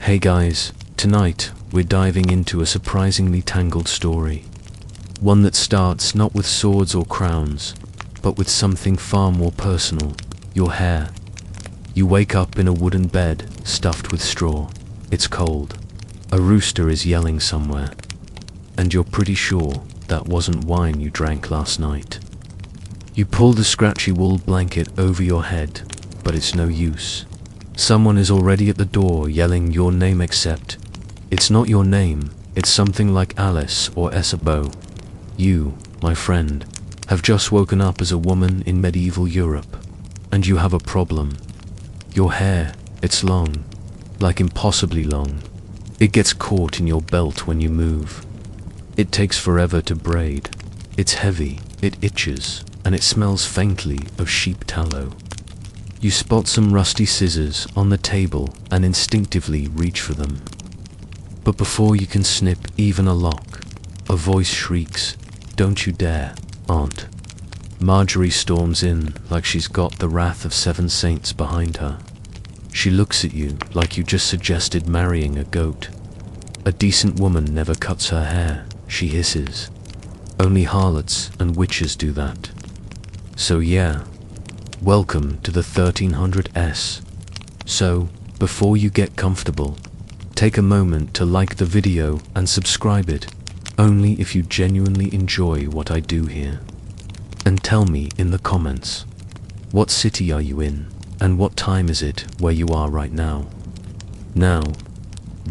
Hey guys, tonight we're diving into a surprisingly tangled story. One that starts not with swords or crowns, but with something far more personal, your hair. You wake up in a wooden bed stuffed with straw. It's cold. A rooster is yelling somewhere. And you're pretty sure that wasn't wine you drank last night. You pull the scratchy wool blanket over your head, but it's no use. Someone is already at the door yelling your name, except it's not your name, it's something like Alice or Isabeau. You, my friend, have just woken up as a woman in medieval Europe, and you have a problem. Your hair, it's long, like impossibly long. It gets caught in your belt when you move. It takes forever to braid. It's heavy, it itches, and it smells faintly of sheep tallow. You spot some rusty scissors on the table and instinctively reach for them. But before you can snip even a lock, a voice shrieks, "Don't you dare, Aunt." Marjorie storms in like she's got the wrath of 7 saints behind her. She looks at you like you just suggested marrying a goat. "A decent woman never cuts her hair," she hisses. "Only harlots and witches do that." So yeah, welcome to the 1300s. So, before you get comfortable, take a moment to like the video and subscribe it, only if you genuinely enjoy what I do here. And tell me in the comments, what city are you in, and what time is it where you are right now? Now,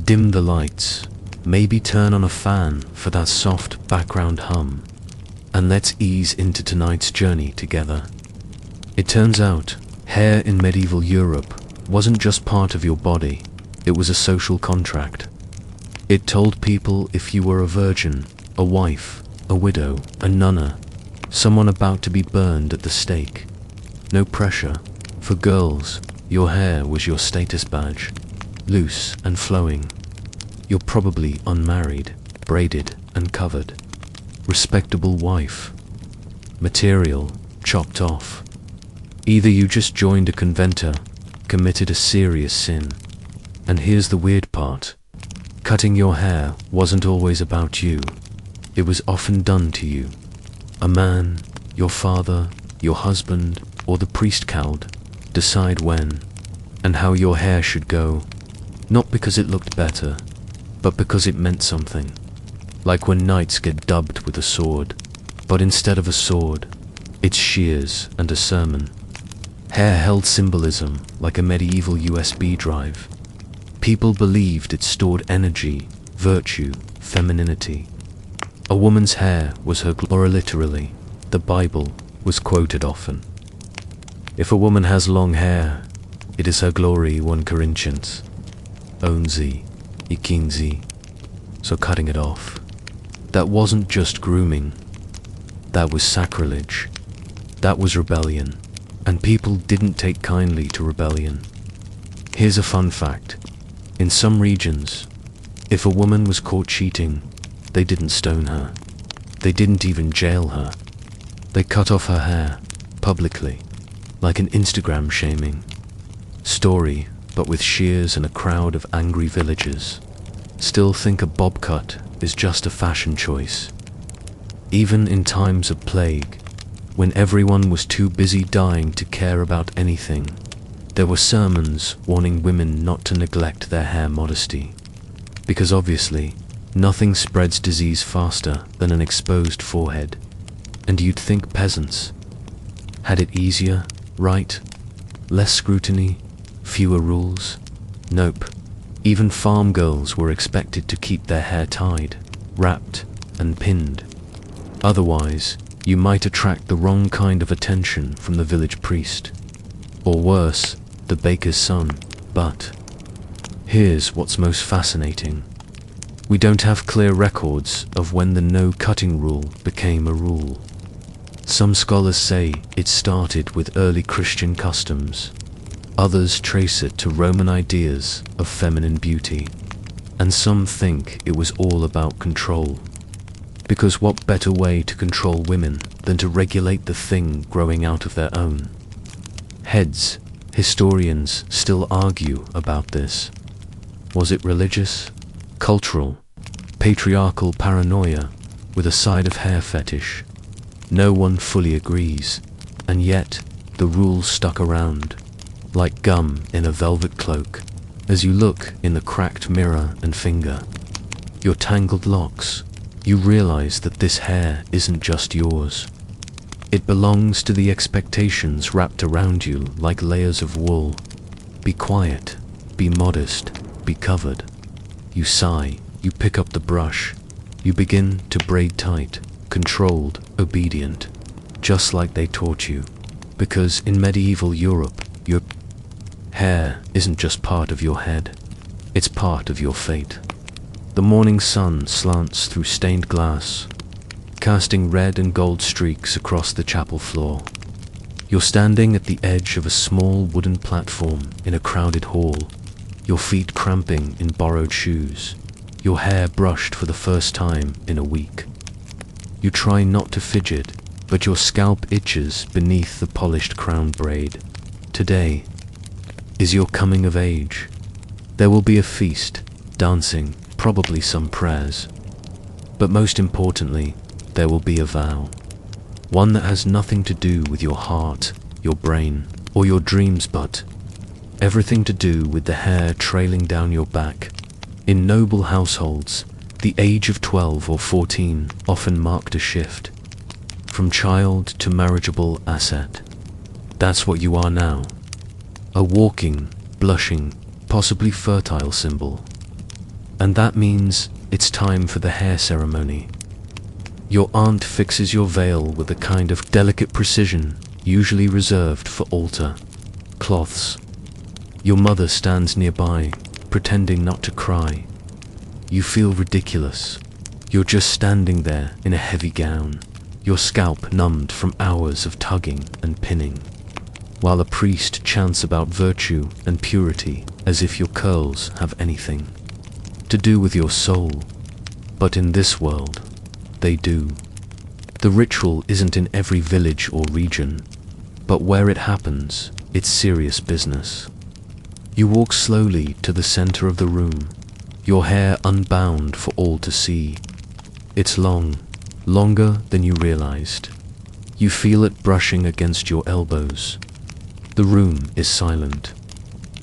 dim the lights, maybe turn on a fan for that soft background hum, and let's ease into tonight's journey together. It turns out, hair in medieval Europe wasn't just part of your body, it was a social contract. It told people if you were a virgin, a wife, a widow, a nunna, someone about to be burned at the stake. No pressure. For girls, your hair was your status badge, loose and flowing. You're probably unmarried, braided and covered. Respectable wife. Material, chopped off. Either you just joined a conventa, committed a serious sin. And here's the weird part. Cutting your hair wasn't always about you. It was often done to you. A man, your father, your husband, or the priest cowled decide when and how your hair should go, not because it looked better, but because it meant something. Like when knights get dubbed with a sword, but instead of a sword, it's shears and a sermon. Hair held symbolism like a medieval USB drive. People believed it stored energy, virtue, femininity. A woman's hair was her glory. Or literally, the Bible was quoted often. If a woman has long hair, it is her glory, 1 Corinthians 11:15. So cutting it off, that wasn't just grooming, that was sacrilege, that was rebellion, and people didn't take kindly to rebellion. Here's a fun fact. In some regions, if a woman was caught cheating, they didn't stone her. They didn't even jail her. They cut off her hair, publicly, like an Instagram shaming story, but with shears and a crowd of angry villagers. Still think a bob cut is just a fashion choice. Even in times of plague, when everyone was too busy dying to care about anything, there were sermons warning women not to neglect their hair modesty. Because obviously, nothing spreads disease faster than an exposed forehead. And you'd think peasants had it easier, right? Less scrutiny, fewer rules? Nope. Even farm girls were expected to keep their hair tied, wrapped, and pinned. Otherwise, you might attract the wrong kind of attention from the village priest. Or worse, the baker's son. But here's what's most fascinating. We don't have clear records of when the no-cutting rule became a rule. Some scholars say it started with early Christian customs. Others trace it to Roman ideas of feminine beauty. And some think it was all about control. Because what better way to control women than to regulate the thing growing out of their own? Heads, historians still argue about this. Was it religious, cultural, patriarchal paranoia, with a side of hair fetish? No one fully agrees, and yet the rules stuck around, like gum in a velvet cloak, as you look in the cracked mirror and finger your tangled locks. You realize that this hair isn't just yours. It belongs to the expectations wrapped around you like layers of wool. Be quiet, be modest, be covered. You sigh, you pick up the brush, you begin to braid tight, controlled, obedient, just like they taught you. Because in medieval Europe, your hair isn't just part of your head, it's part of your fate. The morning sun slants through stained glass, casting red and gold streaks across the chapel floor. You're standing at the edge of a small wooden platform in a crowded hall, your feet cramping in borrowed shoes, your hair brushed for the first time in a week. You try not to fidget, but your scalp itches beneath the polished crown braid. Today is your coming of age. There will be a feast, dancing, probably some prayers. But most importantly, there will be a vow. One that has nothing to do with your heart, your brain, or your dreams, but everything to do with the hair trailing down your back. In noble households, the age of 12 or 14 often marked a shift, from child to marriageable asset. That's what you are now. A walking, blushing, possibly fertile symbol. And that means it's time for the hair ceremony. Your aunt fixes your veil with a kind of delicate precision, usually reserved for altar cloths. Your mother stands nearby, pretending not to cry. You feel ridiculous. You're just standing there in a heavy gown, your scalp numbed from hours of tugging and pinning, while a priest chants about virtue and purity as if your curls have anything to do with your soul. But in this world, they do. The ritual isn't in every village or region, but where it happens, it's serious business. You walk slowly to the center of the room, your hair unbound for all to see. It's long, longer than you realized. You feel it brushing against your elbows. The room is silent.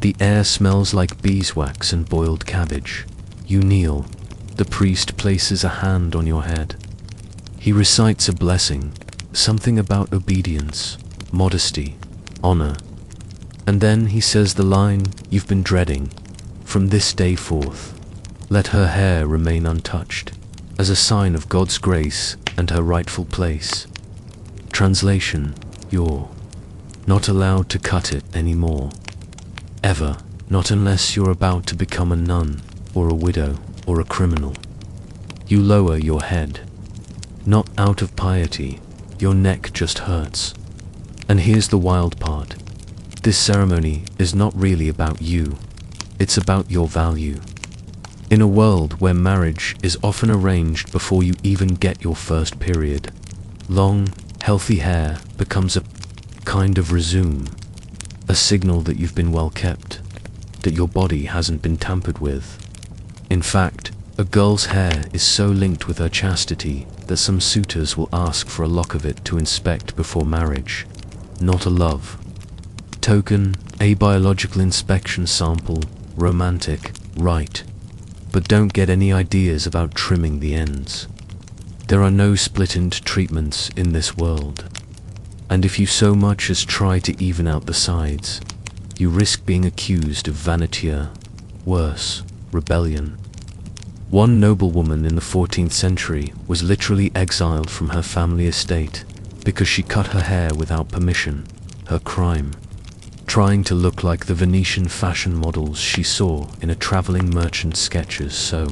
The air smells like beeswax and boiled cabbage. You kneel. The priest places a hand on your head. He recites a blessing, something about obedience, modesty, honor. And then he says the line you've been dreading. From this day forth, let her hair remain untouched, as a sign of God's grace and her rightful place. Translation: you're not allowed to cut it anymore. Ever. Not unless you're about to become a nun, or a widow, or a criminal. You lower your head. Not out of piety, your neck just hurts. And here's the wild part. This ceremony is not really about you. It's about your value. In a world where marriage is often arranged before you even get your first period, long, healthy hair becomes a kind of resume, a signal that you've been well kept, that your body hasn't been tampered with. In fact, a girl's hair is so linked with her chastity that some suitors will ask for a lock of it to inspect before marriage. Not a love token, a biological inspection sample, romantic, right. But don't get any ideas about trimming the ends. There are no split-end treatments in this world. And if you so much as try to even out the sides, you risk being accused of vanity, worse, rebellion. One noblewoman in the 14th century was literally exiled from her family estate because she cut her hair without permission. Her crime: trying to look like the Venetian fashion models she saw in a traveling merchant's sketches. So,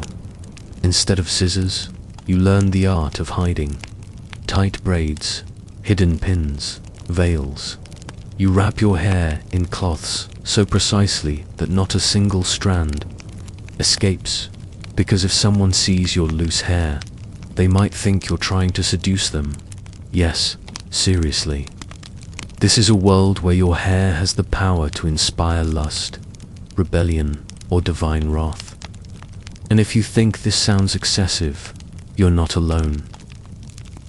instead of scissors, you learn the art of hiding. Tight braids, hidden pins, veils. You wrap your hair in cloths so precisely that not a single strand escapes, because if someone sees your loose hair, they might think you're trying to seduce them. Yes, seriously. This is a world where your hair has the power to inspire lust, rebellion, or divine wrath. And if you think this sounds excessive, you're not alone.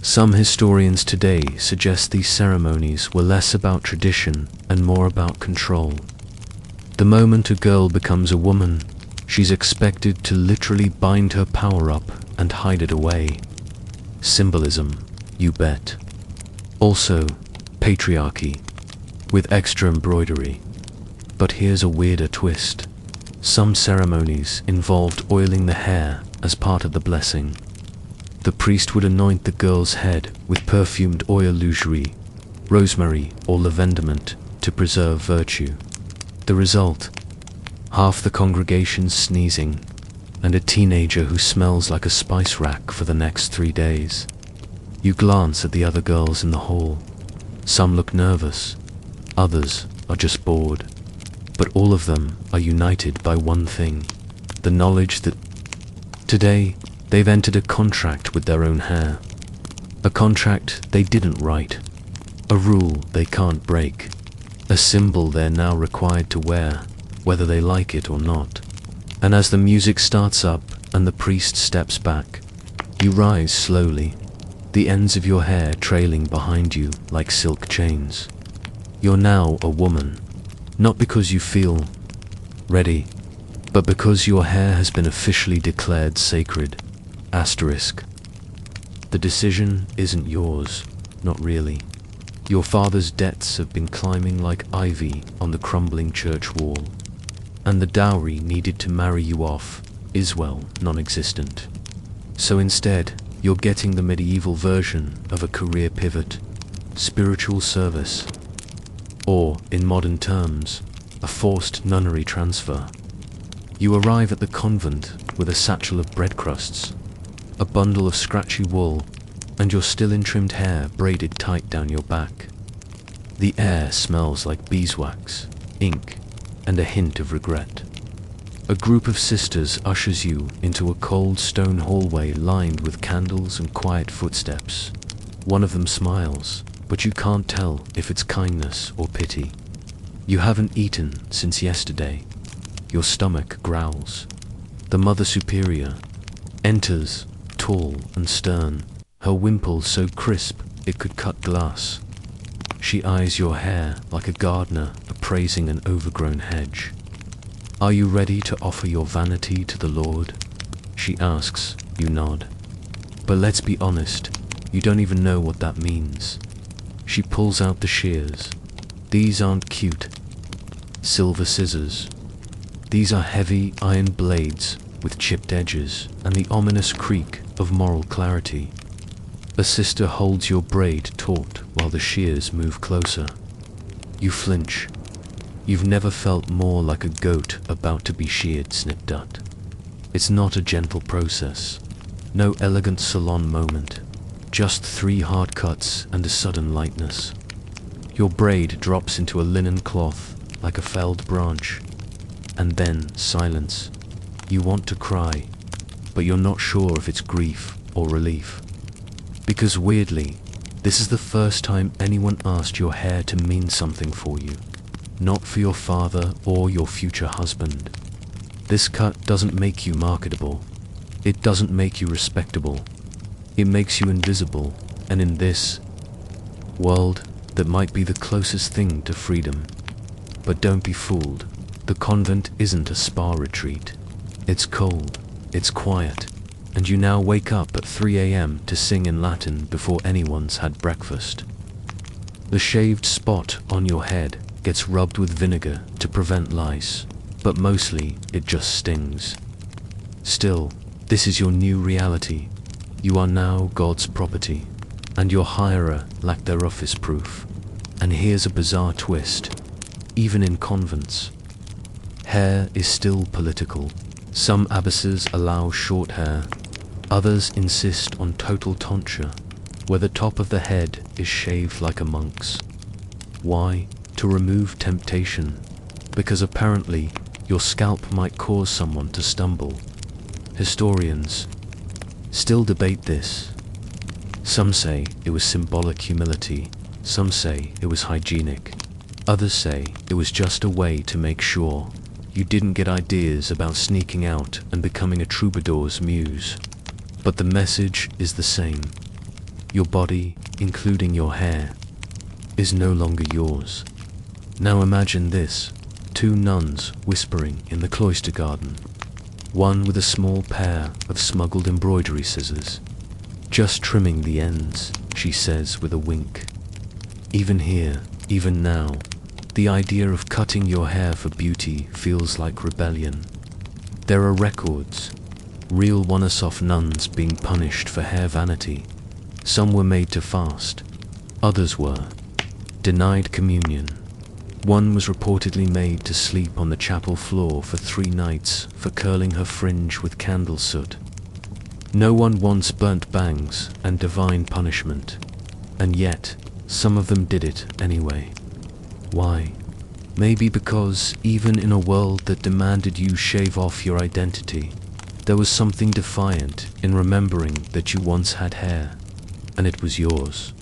Some historians today suggest these ceremonies were less about tradition and more about control. The moment a girl becomes a woman, she's expected to literally bind her power up and hide it away. Symbolism, you bet. Also, patriarchy, with extra embroidery. But here's a weirder twist. Some ceremonies involved oiling the hair as part of the blessing. The priest would anoint the girl's head with perfumed oil lingerie, rosemary or lavendament to preserve virtue. The result? Half the congregation sneezing, and a teenager who smells like a spice rack for the next 3 days. You glance at the other girls in the hall. Some look nervous, others are just bored. But all of them are united by one thing, the knowledge that today they've entered a contract with their own hair. A contract they didn't write, a rule they can't break, a symbol they're now required to wear, whether they like it or not. And as the music starts up and the priest steps back, you rise slowly, the ends of your hair trailing behind you like silk chains. You're now a woman, not because you feel ready, but because your hair has been officially declared sacred. Asterisk. The decision isn't yours, not really. Your father's debts have been climbing like ivy on the crumbling church wall, and the dowry needed to marry you off is, well, non-existent. So instead, you're getting the medieval version of a career pivot, spiritual service, or, in modern terms, a forced nunnery transfer. You arrive at the convent with a satchel of bread crusts, a bundle of scratchy wool, and your still untrimmed hair braided tight down your back. The air smells like beeswax, ink, and a hint of regret. A group of sisters ushers you into a cold stone hallway lined with candles and quiet footsteps. One of them smiles, but you can't tell if it's kindness or pity. You haven't eaten since yesterday. Your stomach growls. The Mother Superior enters, tall and stern, her wimple so crisp it could cut glass. She eyes your hair like a gardener appraising an overgrown hedge. Are you ready to offer your vanity to the Lord? She asks. You nod. But let's be honest, you don't even know what that means. She pulls out the shears. These aren't cute silver scissors. These are heavy iron blades with chipped edges and the ominous creak of moral clarity. A sister holds your braid taut while the shears move closer. You flinch. You've never felt more like a goat about to be sheared, snip-dut. It's not a gentle process. No elegant salon moment. Just 3 hard cuts and a sudden lightness. Your braid drops into a linen cloth like a felled branch. And then silence. You want to cry, but you're not sure if it's grief or relief. Because weirdly, this is the first time anyone asked your hair to mean something for you. Not for your father or your future husband. This cut doesn't make you marketable. It doesn't make you respectable. It makes you invisible, and in this world, that might be the closest thing to freedom. But don't be fooled. The convent isn't a spa retreat. It's cold, it's quiet, and you now wake up at 3 a.m. to sing in Latin before anyone's had breakfast. The shaved spot on your head gets rubbed with vinegar to prevent lice, but mostly it just stings. Still, this is your new reality. You are now God's property, and your hirer lacked their office proof. And here's a bizarre twist. Even in convents, hair is still political. Some abbesses allow short hair. Others insist on total tonsure, where the top of the head is shaved like a monk's. Why? To remove temptation, because apparently your scalp might cause someone to stumble. Historians still debate this. Some say it was symbolic humility, some say it was hygienic, others say it was just a way to make sure You didn't get ideas about sneaking out and becoming a troubadour's muse. But the message is the same. Your body, including your hair, is no longer yours. Now imagine this: 2 nuns whispering in the cloister garden, one with a small pair of smuggled embroidery scissors. "Just trimming the ends," she says with a wink. Even here, even now, the idea of cutting your hair for beauty feels like rebellion. There are records, real one-off nuns being punished for hair vanity. Some were made to fast, others were denied communion. One was reportedly made to sleep on the chapel floor for 3 nights for curling her fringe with candle soot. No one wants burnt bangs and divine punishment, and yet some of them did it anyway. Why? Maybe because even in a world that demanded you shave off your identity, there was something defiant in remembering that you once had hair, and it was yours.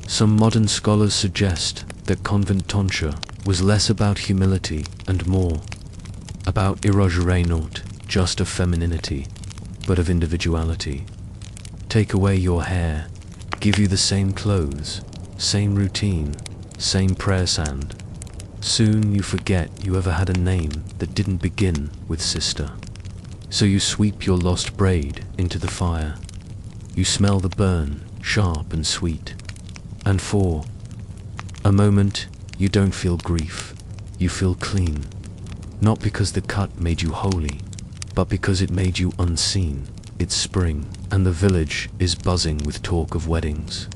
Some modern scholars suggest that convent tonsure was less about humility and more about eroge, not just of femininity, but of individuality. Take away your hair, give you the same clothes, same routine, same prayer sand. Soon you forget you ever had a name that didn't begin with sister. So you sweep your lost braid into the fire. You smell the burn, sharp and sweet. And for a moment, you don't feel grief, you feel clean. Not because the cut made you holy, but because it made you unseen. It's spring, and the village is buzzing with talk of weddings.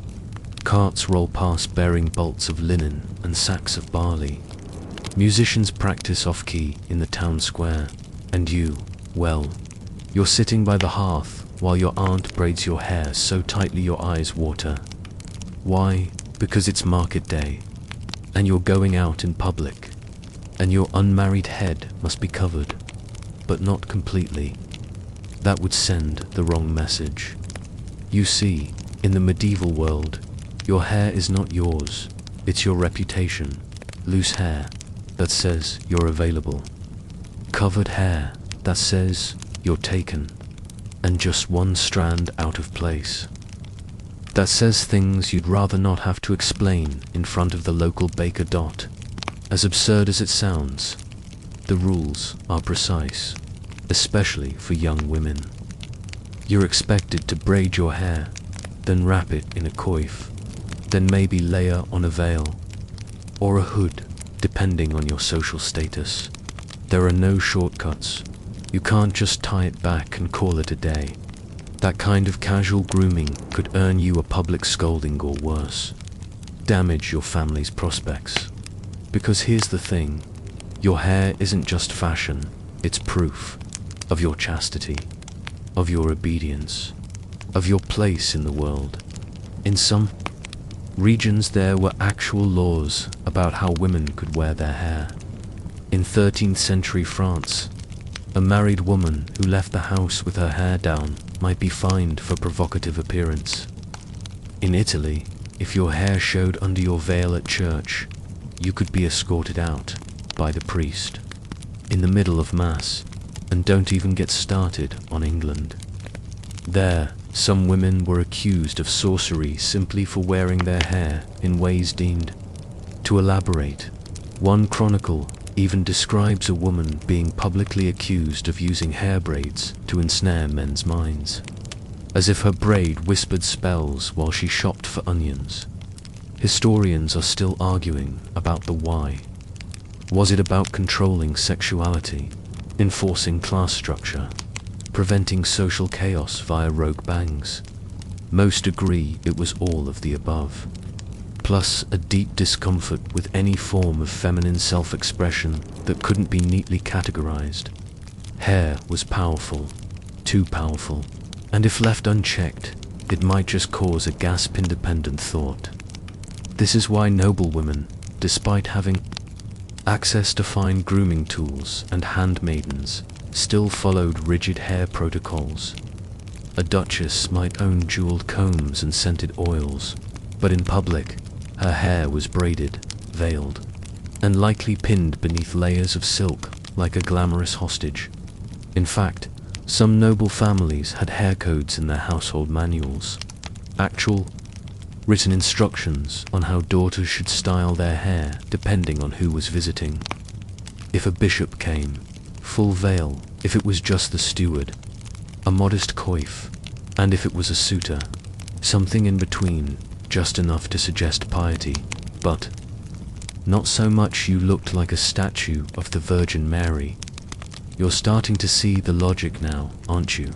Carts roll past bearing bolts of linen and sacks of barley. Musicians practice off-key in the town square, and you, well, you're sitting by the hearth while your aunt braids your hair so tightly your eyes water. Why? Because it's market day, and you're going out in public, and your unmarried head must be covered, but not completely. That would send the wrong message. You see, in the medieval world, your hair is not yours, it's your reputation. Loose hair, that says you're available. Covered hair, that says you're taken, and just one strand out of place. That says things you'd rather not have to explain in front of the local baker dot. As absurd as it sounds, the rules are precise, especially for young women. You're expected to braid your hair, then wrap it in a coif, then maybe layer on a veil, or a hood, depending on your social status. There are no shortcuts. You can't just tie it back and call it a day. That kind of casual grooming could earn you a public scolding or worse, damage your family's prospects. Because here's the thing, your hair isn't just fashion, it's proof of your chastity, of your obedience, of your place in the world. In some regions there were actual laws about how women could wear their hair. In 13th century France, a married woman who left the house with her hair down might be fined for provocative appearance. In Italy, if your hair showed under your veil at church, you could be escorted out by the priest in the middle of Mass. And don't even get started on England. There, some women were accused of sorcery simply for wearing their hair in ways deemed to elaborate. One chronicle even describes a woman being publicly accused of using hair braids to ensnare men's minds, as if her braid whispered spells while she shopped for onions. Historians are still arguing about the why. Was it about controlling sexuality, enforcing class structure, preventing social chaos via rogue bangs? Most agree it was all of the above, plus a deep discomfort with any form of feminine self-expression that couldn't be neatly categorized. Hair was powerful, too powerful, and if left unchecked, it might just cause a gasp-independent thought. This is why noblewomen, despite having access to fine grooming tools and handmaidens, still followed rigid hair protocols. A duchess might own jeweled combs and scented oils, but in public, her hair was braided, veiled, and likely pinned beneath layers of silk like a glamorous hostage. In fact, some noble families had hair codes in their household manuals. Actual, written instructions on how daughters should style their hair depending on who was visiting. If a bishop came, full veil; if it was just the steward, a modest coif; and if it was a suitor, something in between, just enough to suggest piety, but not so much you looked like a statue of the Virgin Mary. You're starting to see the logic now, aren't you?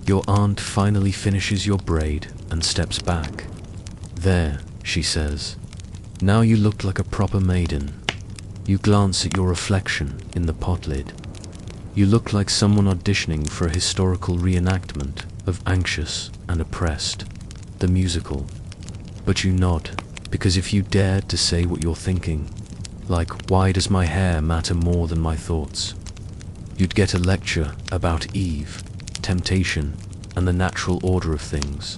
Your aunt finally finishes your braid and steps back. "There," she says. "Now you look like a proper maiden." You glance at your reflection in the pot lid. You look like someone auditioning for a historical reenactment of Anxious and Oppressed, the musical. But you nod, because if you dared to say what you're thinking, like, "Why does my hair matter more than my thoughts?" you'd get a lecture about Eve, temptation, and the natural order of things,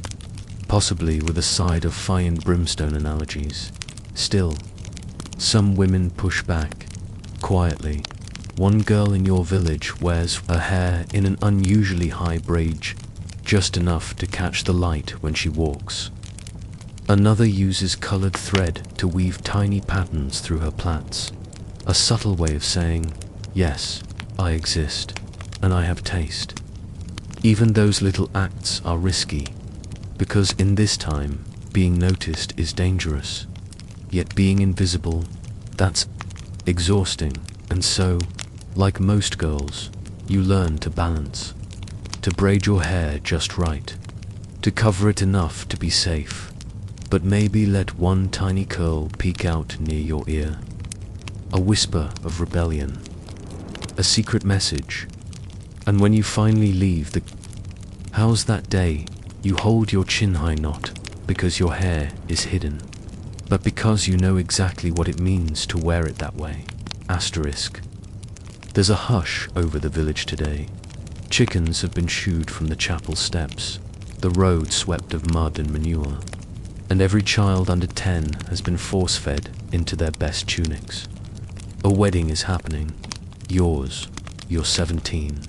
possibly with a side of fire and brimstone analogies. Still, some women push back, quietly. One girl in your village wears her hair in an unusually high braid, just enough to catch the light when she walks. Another uses colored thread to weave tiny patterns through her plaits, a subtle way of saying, "Yes, I exist, and I have taste." Even those little acts are risky, because in this time, being noticed is dangerous. Yet being invisible, that's exhausting. And so, like most girls, you learn to balance, to braid your hair just right, to cover it enough to be safe, but maybe let one tiny curl peek out near your ear. A whisper of rebellion, a secret message. And when you finally leave the "How's that day?" you hold your chin high, not because your hair is hidden, but because you know exactly what it means to wear it that way. Asterisk. There's a hush over the village today. Chickens have been shooed from the chapel steps, the road swept of mud and manure, and every child under 10 has been force-fed into their best tunics. A wedding is happening. Yours. You're 17,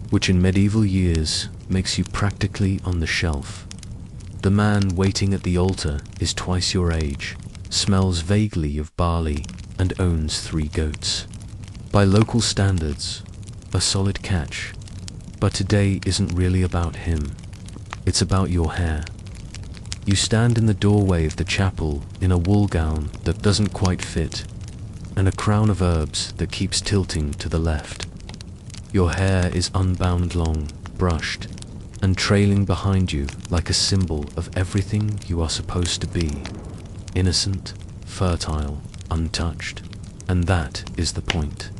which in medieval years makes you practically on the shelf. The man waiting at the altar is twice your age, smells vaguely of barley, and owns 3 goats. By local standards, a solid catch. But today isn't really about him. It's about your hair. You stand in the doorway of the chapel in a wool gown that doesn't quite fit, and a crown of herbs that keeps tilting to the left. Your hair is unbound long, brushed, and trailing behind you like a symbol of everything you are supposed to be. Innocent, fertile, untouched. And that is the point.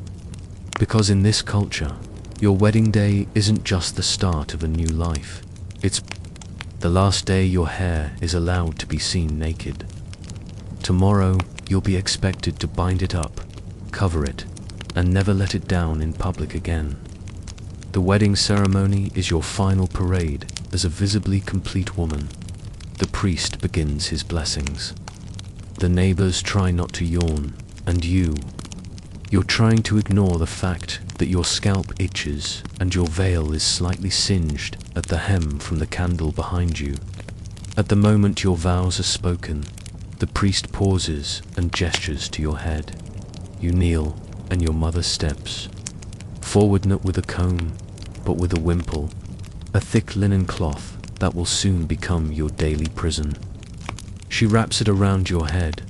Because in this culture, your wedding day isn't just the start of a new life. It's the last day your hair is allowed to be seen naked. Tomorrow, you'll be expected to bind it up, cover it, and never let it down in public again. The wedding ceremony is your final parade as a visibly complete woman. The priest begins his blessings. The neighbors try not to yawn, and you're trying to ignore the fact that your scalp itches and your veil is slightly singed at the hem from the candle behind you. At the moment your vows are spoken, the priest pauses and gestures to your head. You kneel, and your mother steps, forward not with a comb, but with a wimple, a thick linen cloth that will soon become your daily prison. She wraps it around your head,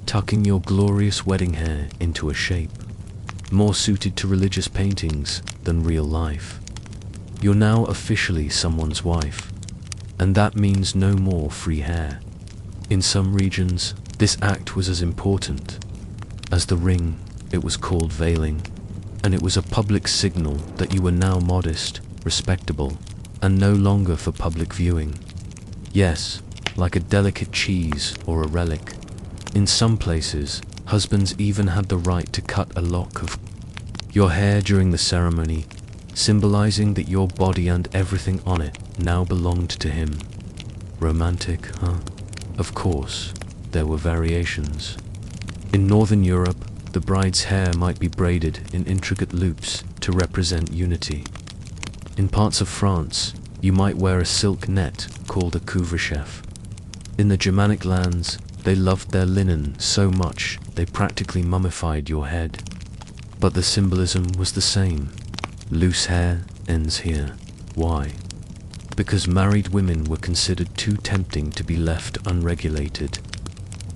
tucking your glorious wedding hair into a shape, more suited to religious paintings than real life. You're now officially someone's wife, and that means no more free hair. In some regions, this act was as important as the ring. It was called veiling, and it was a public signal that you were now modest, respectable, and no longer for public viewing. Yes, like a delicate cheese or a relic. In some places, husbands even had the right to cut a lock of your hair during the ceremony, symbolizing that your body and everything on it now belonged to him. Romantic, huh? Of course, there were variations. In Northern Europe, the bride's hair might be braided in intricate loops to represent unity. In parts of France, you might wear a silk net called a couvre-chef. In the Germanic lands, they loved their linen so much they practically mummified your head. But the symbolism was the same. Loose hair ends here. Why? Because married women were considered too tempting to be left unregulated.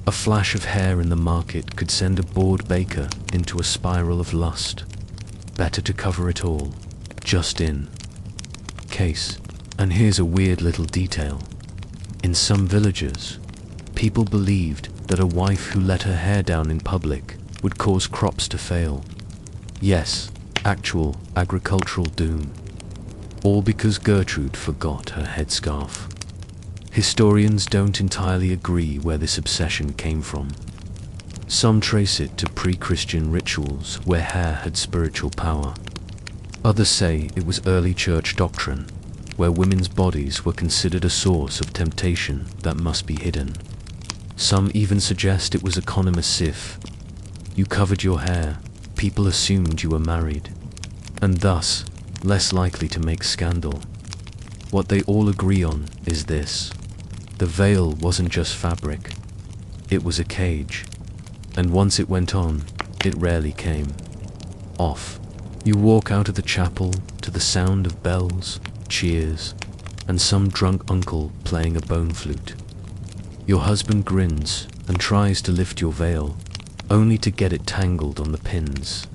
A flash of hair in the market could send a bored baker into a spiral of lust. Better to cover it all, just in case. And here's a weird little detail. In some villages, people believed that a wife who let her hair down in public would cause crops to fail. Yes, actual agricultural doom. All because Gertrude forgot her headscarf. Historians don't entirely agree where this obsession came from. Some trace it to pre-Christian rituals where hair had spiritual power. Others say it was early church doctrine, where women's bodies were considered a source of temptation that must be hidden. Some even suggest it was a economist if you covered your hair, people assumed you were married, and thus less likely to make scandal. What they all agree on is this: the veil wasn't just fabric, it was a cage, and once it went on, it rarely came off. You walk out of the chapel to the sound of bells, cheers, and some drunk uncle playing a bone flute. Your husband grins and tries to lift your veil, only to get it tangled on the pins.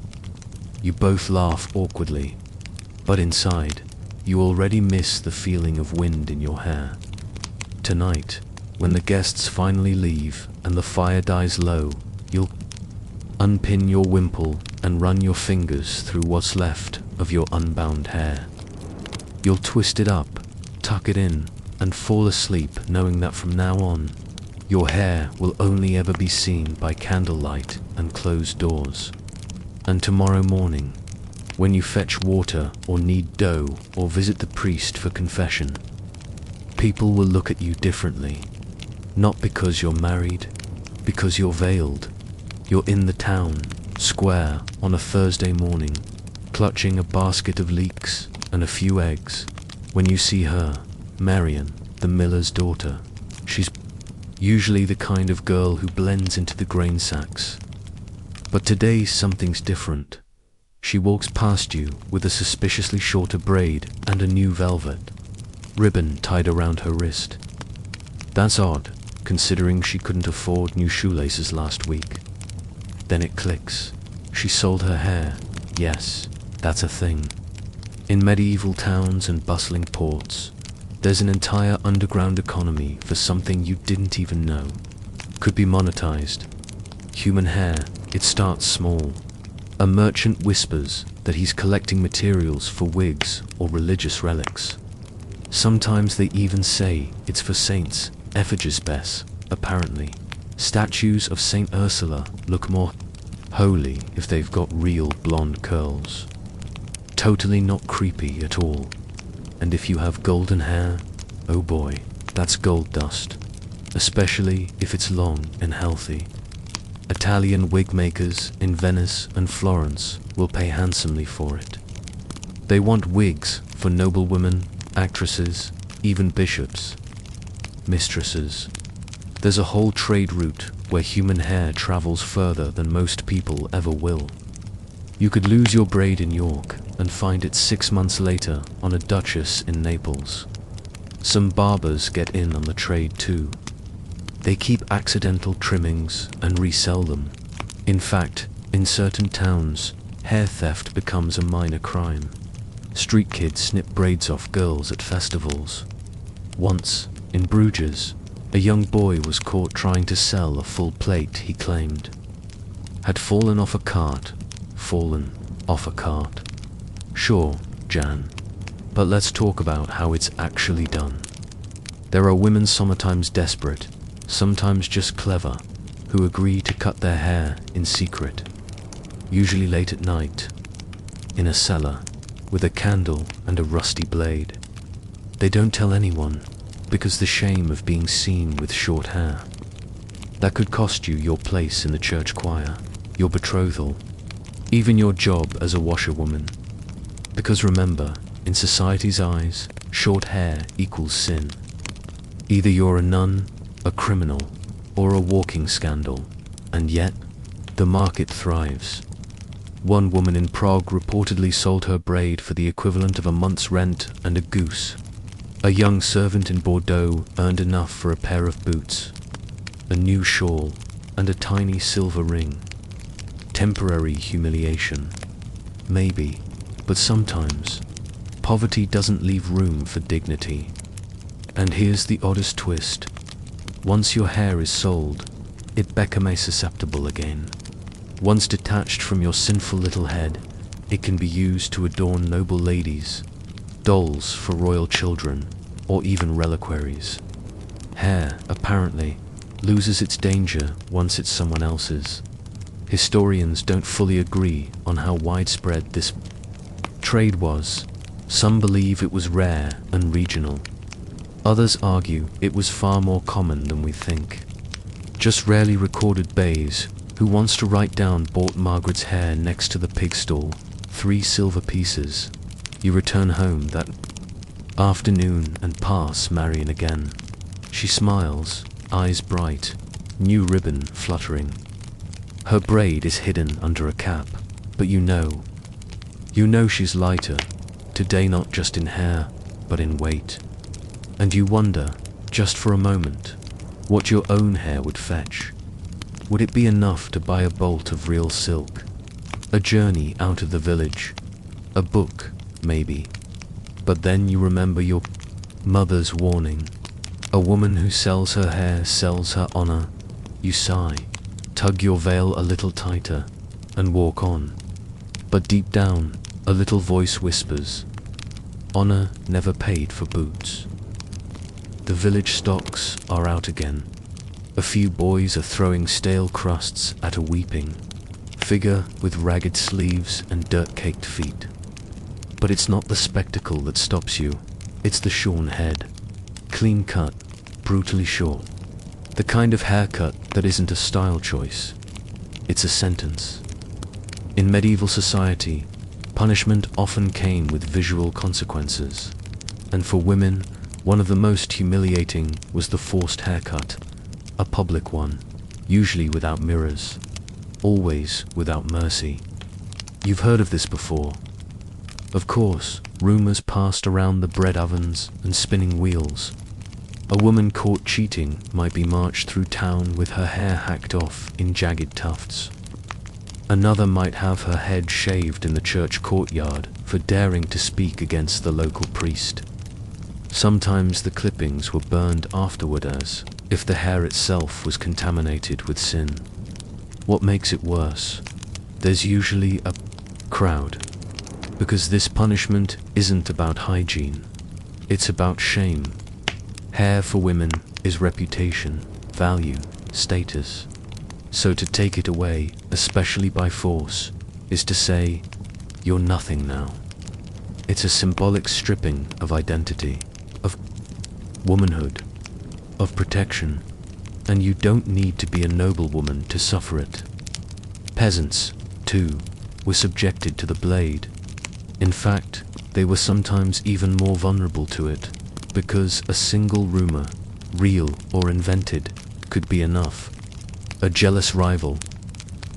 You both laugh awkwardly, but inside, you already miss the feeling of wind in your hair. Tonight, when the guests finally leave and the fire dies low, you'll unpin your wimple and run your fingers through what's left of your unbound hair. You'll twist it up, tuck it in, and fall asleep knowing that from now on, your hair will only ever be seen by candlelight and closed doors. And tomorrow morning, when you fetch water or knead dough or visit the priest for confession, people will look at you differently. Not because you're married, because you're veiled. You're in the town, square, on a Thursday morning, clutching a basket of leeks and a few eggs, when you see her, Marian, the miller's daughter. She's usually the kind of girl who blends into the grain sacks. But today something's different. She walks past you with a suspiciously shorter braid and a new velvet ribbon tied around her wrist. That's odd, considering she couldn't afford new shoelaces last week. Then it clicks. She sold her hair. Yes, that's a thing. In medieval towns and bustling ports, there's an entire underground economy for something you didn't even know could be monetized. Human hair, it starts small. A merchant whispers that he's collecting materials for wigs or religious relics. Sometimes they even say it's for saints, effigies best, apparently. Statues of Saint Ursula look more holy if they've got real blonde curls. Totally not creepy at all. And if you have golden hair, oh boy, that's gold dust. Especially if it's long and healthy. Italian wig makers in Venice and Florence will pay handsomely for it. They want wigs for noblewomen, actresses, even bishops, mistresses. There's a whole trade route where human hair travels further than most people ever will. You could lose your braid in York and find it 6 months later on a duchess in Naples. Some barbers get in on the trade too. They keep accidental trimmings and resell them. In fact, in certain towns, hair theft becomes a minor crime. Street kids snip braids off girls at festivals. Once, in Bruges, a young boy was caught trying to sell a full plate he claimed had fallen off a cart. Sure, Jan, but let's talk about how it's actually done. There are women sometimes desperate, sometimes just clever, who agree to cut their hair in secret, usually late at night, in a cellar, with a candle and a rusty blade. They don't tell anyone, because the shame of being seen with short hair. That could cost you your place in the church choir. your betrothal, even your job as a washerwoman. Because remember, in society's eyes, short hair equals sin. Either you're a nun, a criminal, or a walking scandal, and yet, the market thrives. One woman in Prague reportedly sold her braid for the equivalent of a month's rent and a goose. A young servant in Bordeaux earned enough for a pair of boots, a new shawl, and a tiny silver ring. Temporary humiliation. Maybe, but sometimes, poverty doesn't leave room for dignity. And here's the oddest twist. Once your hair is sold, it becomes susceptible again. Once detached from your sinful little head, it can be used to adorn noble ladies, dolls for royal children, or even reliquaries. Hair, apparently, loses its danger once it's someone else's. Historians don't fully agree on how widespread this trade was. Some believe it was rare and regional. Others argue it was far more common than we think. Just rarely recorded bays who wants to write down bought Margaret's hair next to the pig stall, 3 silver pieces. You return home that afternoon and pass Marion again. She smiles, eyes bright, new ribbon fluttering. Her braid is hidden under a cap, but you know she's lighter, today not just in hair, but in weight. And you wonder, just for a moment, what your own hair would fetch. Would it be enough to buy a bolt of real silk? A journey out of the village? A book, maybe? But then you remember your mother's warning. A woman who sells her hair sells her honor. You sigh, tug your veil a little tighter, and walk on. But deep down, a little voice whispers, honor never paid for boots. The village stocks are out again. A few boys are throwing stale crusts at a weeping figure with ragged sleeves and dirt-caked feet. But it's not the spectacle that stops you, it's the shorn head. Clean cut, brutally short. The kind of haircut that isn't a style choice, it's a sentence. In medieval society, punishment often came with visual consequences, and for women, one of the most humiliating was the forced haircut, a public one, usually without mirrors, always without mercy. You've heard of this before. Of course, rumors passed around the bread ovens and spinning wheels. A woman caught cheating might be marched through town with her hair hacked off in jagged tufts. Another might have her head shaved in the church courtyard for daring to speak against the local priest. Sometimes the clippings were burned afterward as if the hair itself was contaminated with sin. What makes it worse? There's usually a crowd, because this punishment isn't about hygiene, it's about shame. Hair for women is reputation, value, status. So to take it away, especially by force, is to say, you're nothing now. It's a symbolic stripping of identity, of womanhood, of protection, and you don't need to be a noblewoman to suffer it. Peasants, too, were subjected to the blade. In fact, they were sometimes even more vulnerable to it, because a single rumor, real or invented, could be enough. A jealous rival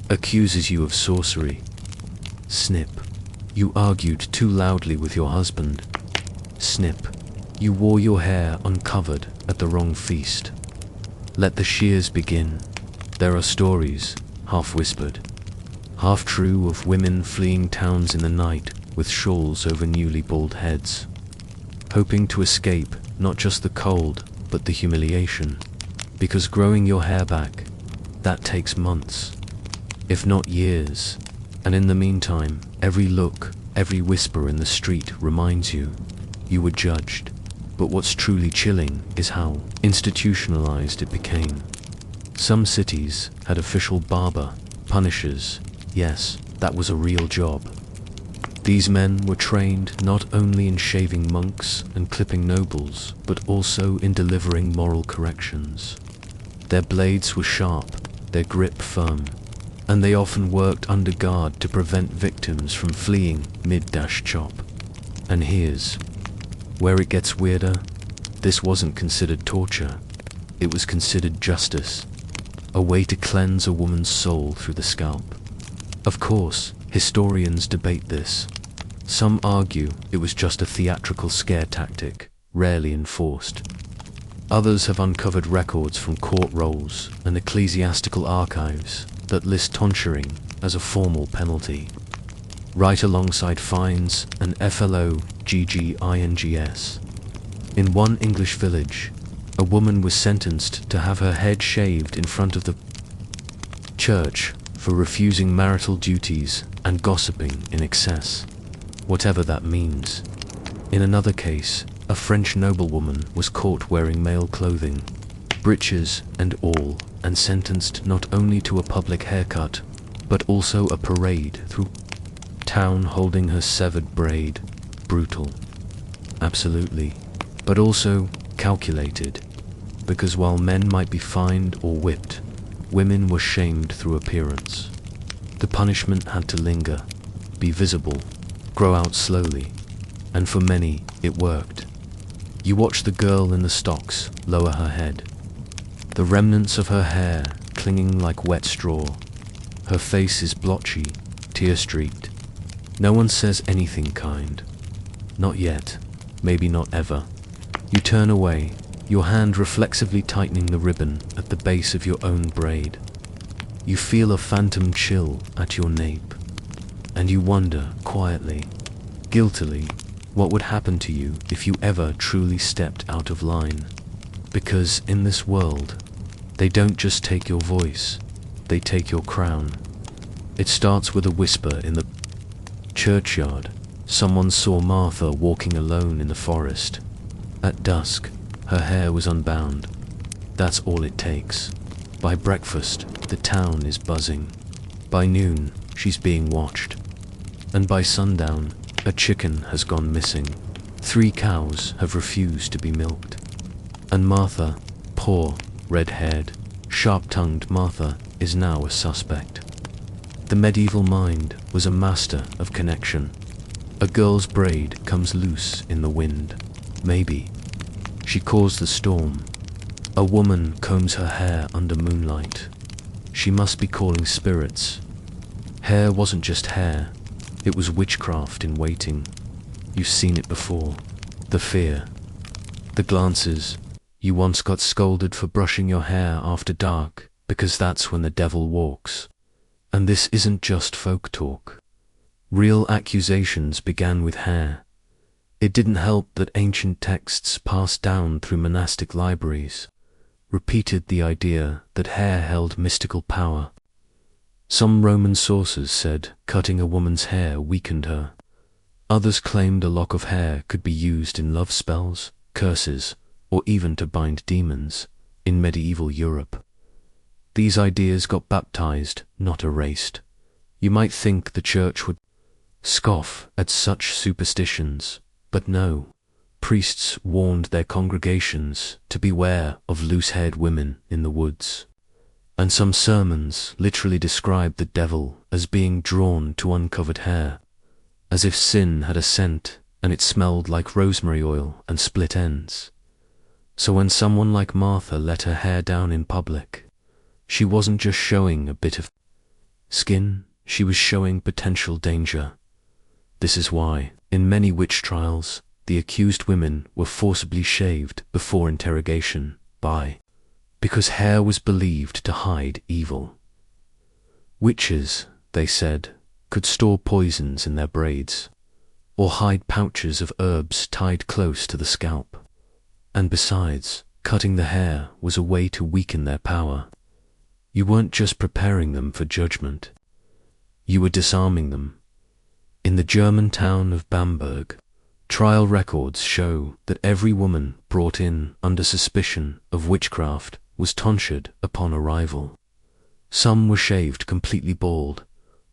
accuses you of sorcery. Snip. You argued too loudly with your husband. Snip. You wore your hair uncovered at the wrong feast. Let the shears begin. There are stories, half whispered, half true, of women fleeing towns in the night with shawls over newly bald heads, hoping to escape not just the cold, but the humiliation. Because growing your hair back, that takes months, if not years. And in the meantime, every look, every whisper in the street reminds you, you were judged. But what's truly chilling is how institutionalized it became. Some cities had official barber, punishers. Yes, that was a real job. These men were trained not only in shaving monks and clipping nobles, but also in delivering moral corrections. Their blades were sharp, their grip firm, and they often worked under guard to prevent victims from fleeing mid-chop. And here's where it gets weirder. This wasn't considered torture. It was considered justice, a way to cleanse a woman's soul through the scalp. Of course, historians debate this. Some argue it was just a theatrical scare tactic, rarely enforced. Others have uncovered records from court rolls and ecclesiastical archives that list tonsuring as a formal penalty, right alongside fines and FLOGGINGS. In one English village, a woman was sentenced to have her head shaved in front of the church for refusing marital duties and gossiping in excess, whatever that means. In another case, a French noblewoman was caught wearing male clothing, breeches and all, and sentenced not only to a public haircut, but also a parade through town holding her severed braid. Brutal. Absolutely. But also calculated, because while men might be fined or whipped, women were shamed through appearance. The punishment had to linger, be visible, grow out slowly, and for many, it worked. You watch the girl in the stocks lower her head, the remnants of her hair clinging like wet straw. Her face is blotchy, tear-streaked. No one says anything kind. Not yet, maybe not ever. You turn away, your hand reflexively tightening the ribbon at the base of your own braid. You feel a phantom chill at your nape, and you wonder, quietly, guiltily, what would happen to you if you ever truly stepped out of line. Because in this world, they don't just take your voice, they take your crown. It starts with a whisper in the churchyard. Someone saw Martha walking alone in the forest. At dusk, her hair was unbound. That's all it takes. By breakfast, the town is buzzing. By noon, she's being watched. And by sundown, a chicken has gone missing. 3 cows have refused to be milked. And Martha, poor, red-haired, sharp-tongued Martha, is now a suspect. The medieval mind was a master of connection. A girl's braid comes loose in the wind. Maybe. She caused the storm. A woman combs her hair under moonlight. She must be calling spirits. Hair wasn't just hair. It was witchcraft in waiting. You've seen it before. The fear. The glances. You once got scolded for brushing your hair after dark, because that's when the devil walks. And this isn't just folk talk. Real accusations began with hair. It didn't help that ancient texts passed down through monastic libraries repeated the idea that hair held mystical power. Some Roman sources said cutting a woman's hair weakened her. Others claimed a lock of hair could be used in love spells, curses, or even to bind demons in medieval Europe. These ideas got baptized, not erased. You might think the church would scoff at such superstitions, but no. Priests warned their congregations to beware of loose-haired women in the woods. And some sermons literally described the devil as being drawn to uncovered hair, as if sin had a scent and it smelled like rosemary oil and split ends. So when someone like Martha let her hair down in public, she wasn't just showing a bit of skin, she was showing potential danger. This is why, in many witch trials, the accused women were forcibly shaved before interrogation because hair was believed to hide evil. Witches, they said, could store poisons in their braids, or hide pouches of herbs tied close to the scalp. And besides, cutting the hair was a way to weaken their power. You weren't just preparing them for judgment, you were disarming them. In the German town of Bamberg, trial records show that every woman brought in under suspicion of witchcraft was tonsured upon arrival. Some were shaved completely bald,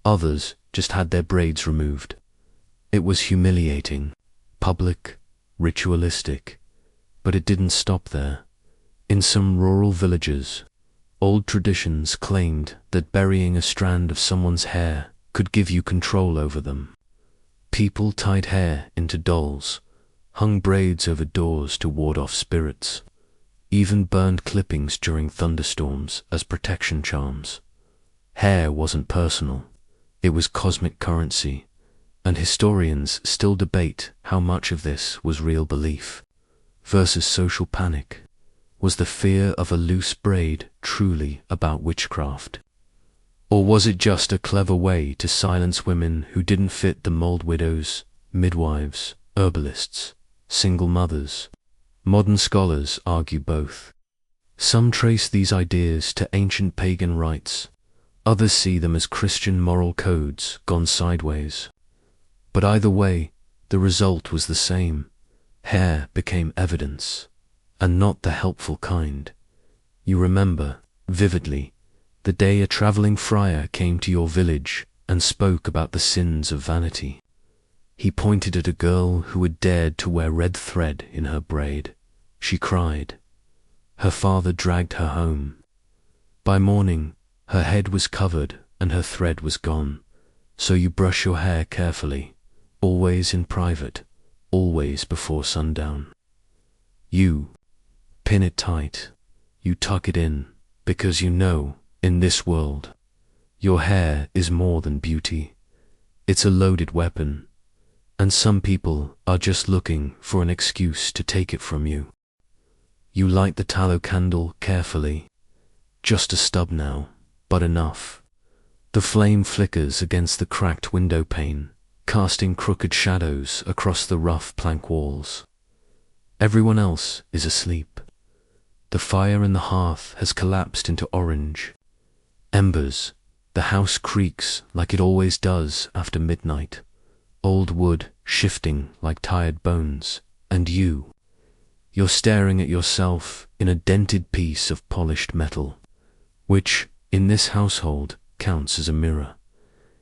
others just had their braids removed. It was humiliating, public, ritualistic, but it didn't stop there. In some rural villages, Old traditions claimed that burying a strand of someone's hair could give you control over them. People tied hair into dolls, hung braids over doors to ward off spirits, even burned clippings during thunderstorms as protection charms. Hair wasn't personal, it was cosmic currency, and historians still debate how much of this was real belief versus social panic. Was the fear of a loose braid truly about witchcraft? Or was it just a clever way to silence women who didn't fit the mold? Widows, midwives, herbalists, single mothers. Modern scholars argue both. Some trace these ideas to ancient pagan rites, others see them as Christian moral codes gone sideways. But either way, the result was the same. Hair became evidence, and not the helpful kind. You remember, vividly, the day a traveling friar came to your village and spoke about the sins of vanity. He pointed at a girl who had dared to wear red thread in her braid. She cried. Her father dragged her home. By morning, her head was covered and her thread was gone. So you brush your hair carefully, always in private, always before sundown. You pin it tight. You tuck it in, because you know, in this world, your hair is more than beauty. It's a loaded weapon, and some people are just looking for an excuse to take it from you. You light the tallow candle carefully. Just a stub now, but enough. The flame flickers against the cracked window pane, casting crooked shadows across the rough plank walls. Everyone else is asleep. The fire in the hearth has collapsed into orange embers. The house creaks like it always does after midnight, old wood shifting like tired bones, and you're staring at yourself in a dented piece of polished metal, which, in this household, counts as a mirror.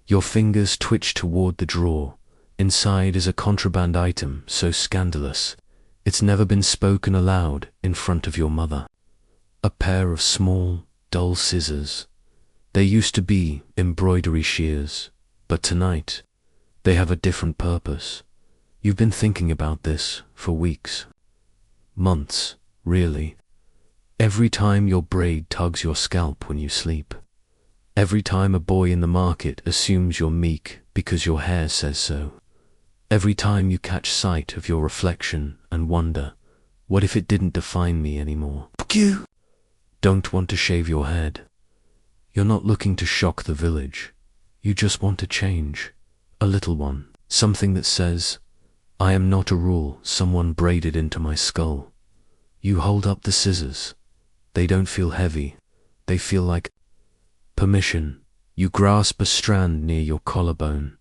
Your fingers twitch toward the drawer. Inside is a contraband item so scandalous, it's never been spoken aloud in front of your mother. A pair of small, dull scissors. They used to be embroidery shears, but tonight, they have a different purpose. You've been thinking about this for weeks. Months, really. Every time your braid tugs your scalp when you sleep. Every time a boy in the market assumes you're meek because your hair says so. Every time you catch sight of your reflection and wonder, what if it didn't define me anymore? You don't want to shave your head. You're not looking to shock the village. You just want to change. A little one. Something that says, I am not a rule someone braided into my skull. You hold up the scissors. They don't feel heavy. They feel like permission. You grasp a strand near your collarbone,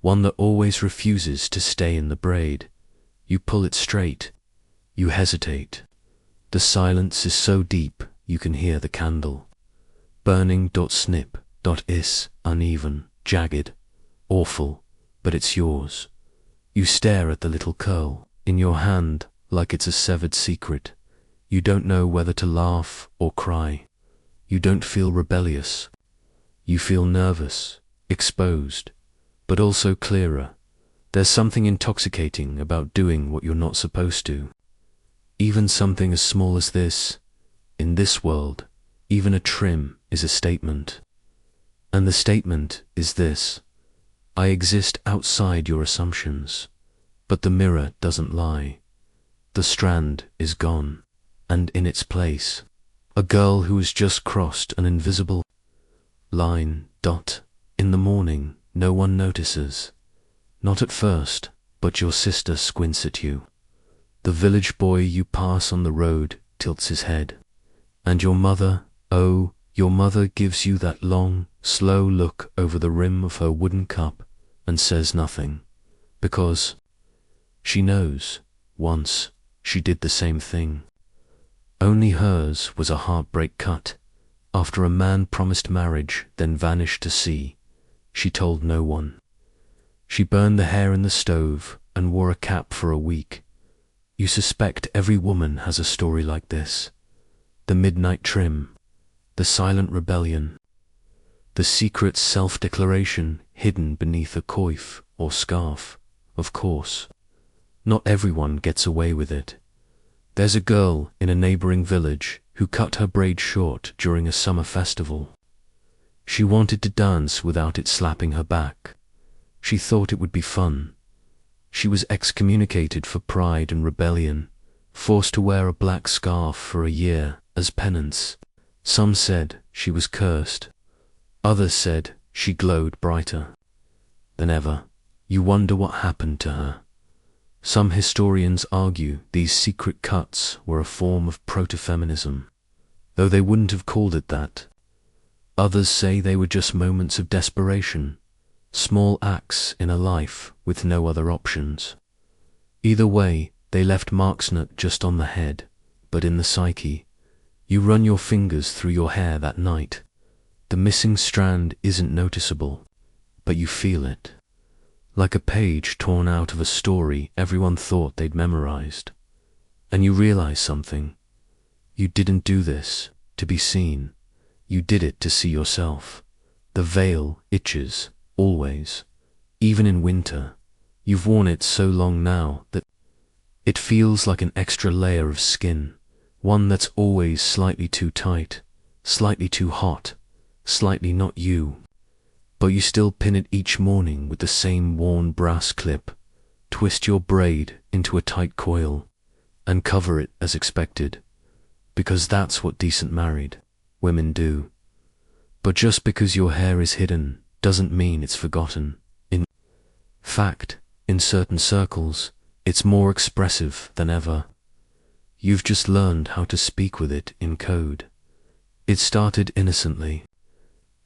one that always refuses to stay in the braid. You pull it straight. You hesitate. The silence is so deep you can hear the candle. Burning .snip .is, uneven, jagged, awful, but it's yours. You stare at the little curl in your hand like it's a severed secret. You don't know whether to laugh or cry. You don't feel rebellious. You feel nervous, exposed, but also clearer. There's something intoxicating about doing what you're not supposed to. Even something as small as this, in this world, even a trim is a statement. And the statement is this: I exist outside your assumptions, but the mirror doesn't lie. The strand is gone, and in its place, a girl who has just crossed an invisible line. In the morning, no one notices. Not at first, but your sister squints at you. The village boy you pass on the road tilts his head. And your mother, oh, your mother gives you that long, slow look over the rim of her wooden cup and says nothing, because she knows, once, she did the same thing. Only hers was a heartbreak cut, after a man promised marriage, then vanished to sea. She told no one. She burned the hair in the stove and wore a cap for a week. You suspect every woman has a story like this. The midnight trim, The silent rebellion. The secret self-declaration hidden beneath a coif or scarf, of course. Not everyone gets away with it. There's a girl in a neighboring village who cut her braid short during a summer festival. She wanted to dance without it slapping her back. She thought it would be fun. She was excommunicated for pride and rebellion, forced to wear a black scarf for a year as penance. Some said she was cursed. Others said she glowed brighter than ever. You wonder what happened to her. Some historians argue these secret cuts were a form of proto-feminism, though they wouldn't have called it that. Others say they were just moments of desperation, small acts in a life with no other options. Either way, they left marks not just on the head, but in the psyche. You run your fingers through your hair that night. The missing strand isn't noticeable, but you feel it. Like a page torn out of a story everyone thought they'd memorized. And you realize something. You didn't do this to be seen. You did it to see yourself. The veil itches, always. Even in winter. You've worn it so long now that it feels like an extra layer of skin. One that's always slightly too tight, slightly too hot, slightly not you. But you still pin it each morning with the same worn brass clip, twist your braid into a tight coil, and cover it as expected, because that's what decent married women do. But just because your hair is hidden doesn't mean it's forgotten. In fact, in certain circles, it's more expressive than ever. You've just learned how to speak with it in code. It started innocently.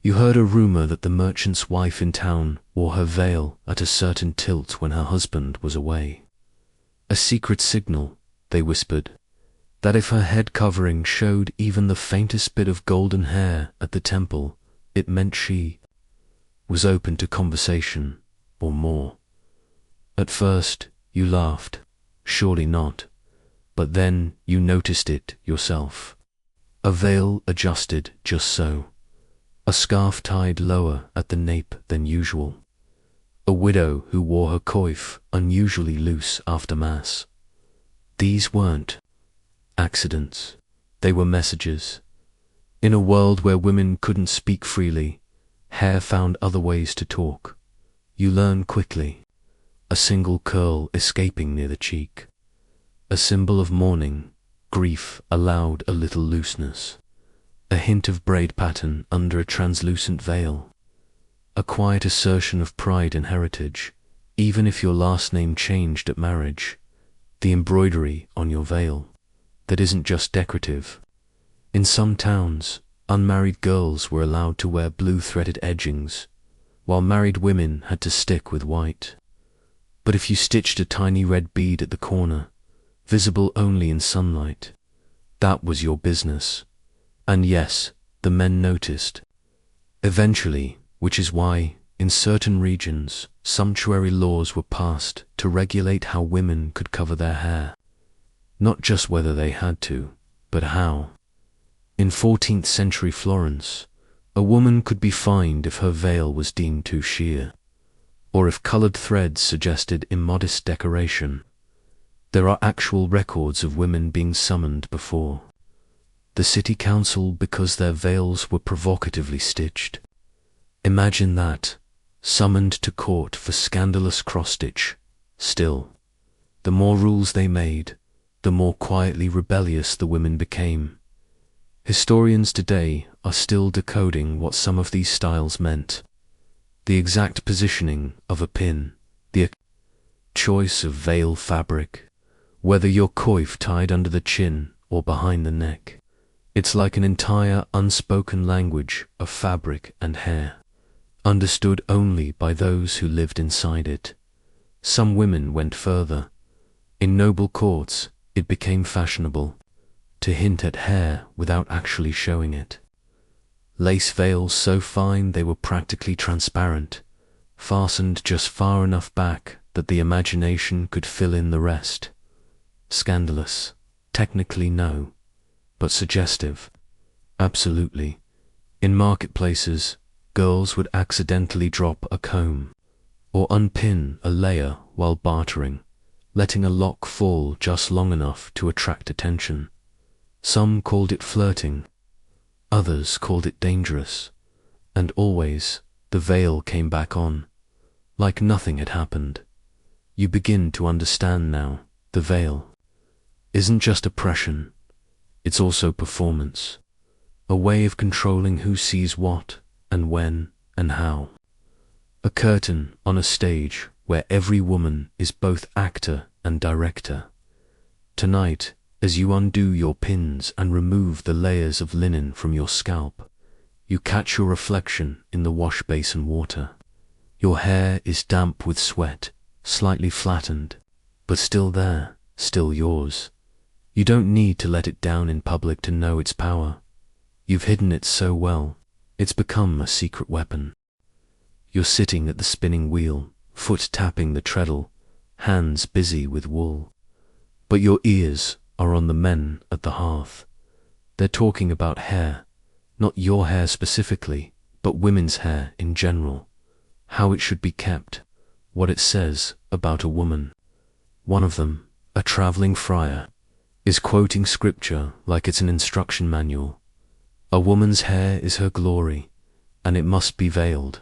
You heard a rumor that the merchant's wife in town wore her veil at a certain tilt when her husband was away. A secret signal, they whispered, that if her head covering showed even the faintest bit of golden hair at the temple, it meant she was open to conversation, or more. At first, you laughed, surely not, but then you noticed it yourself. A veil adjusted just so. A scarf tied lower at the nape than usual. A widow who wore her coif unusually loose after Mass. These weren't accidents. They were messages. In a world where women couldn't speak freely, hair found other ways to talk. You learn quickly. A single curl escaping near the cheek. A symbol of mourning, grief allowed a little looseness. A hint of braid pattern under a translucent veil. A quiet assertion of pride and heritage, even if your last name changed at marriage. The embroidery on your veil, that isn't just decorative. In some towns, unmarried girls were allowed to wear blue-threaded edgings, while married women had to stick with white. But if you stitched a tiny red bead at the corner, visible only in sunlight, that was your business. And yes, the men noticed. Eventually, which is why, in certain regions, sumptuary laws were passed to regulate how women could cover their hair. Not just whether they had to, but how. In 14th century Florence, a woman could be fined if her veil was deemed too sheer, or if colored threads suggested immodest decoration. There are actual records of women being summoned before the city council because their veils were provocatively stitched. Imagine that, summoned to court for scandalous cross-stitch. Still, the more rules they made, the more quietly rebellious the women became. Historians today are still decoding what some of these styles meant. The exact positioning of a pin, the choice of veil fabric, whether your coif tied under the chin or behind the neck. It's like an entire unspoken language of fabric and hair, understood only by those who lived inside it. Some women went further. In noble courts, it became fashionable to hint at hair without actually showing it. Lace veils so fine they were practically transparent, fastened just far enough back that the imagination could fill in the rest. Scandalous? Technically no. But suggestive? Absolutely. In marketplaces, girls would accidentally drop a comb or unpin a layer while bartering, letting a lock fall just long enough to attract attention. Some called it flirting, others called it dangerous, and always the veil came back on, like nothing had happened. You begin to understand now, the veil isn't just oppression, it's also performance, a way of controlling who sees what and when and how. A curtain on a stage where every woman is both actor and director. Tonight, as you undo your pins and remove the layers of linen from your scalp, you catch your reflection in the wash basin water. Your hair is damp with sweat, slightly flattened, but still there, still yours. You don't need to let it down in public to know its power. You've hidden it so well, it's become a secret weapon. You're sitting at the spinning wheel, foot tapping the treadle, hands busy with wool. But your ears are on the men at the hearth. They're talking about hair, not your hair specifically, but women's hair in general, how it should be kept, what it says about a woman. One of them, a traveling friar, is quoting scripture like it's an instruction manual. A woman's hair is her glory, and it must be veiled.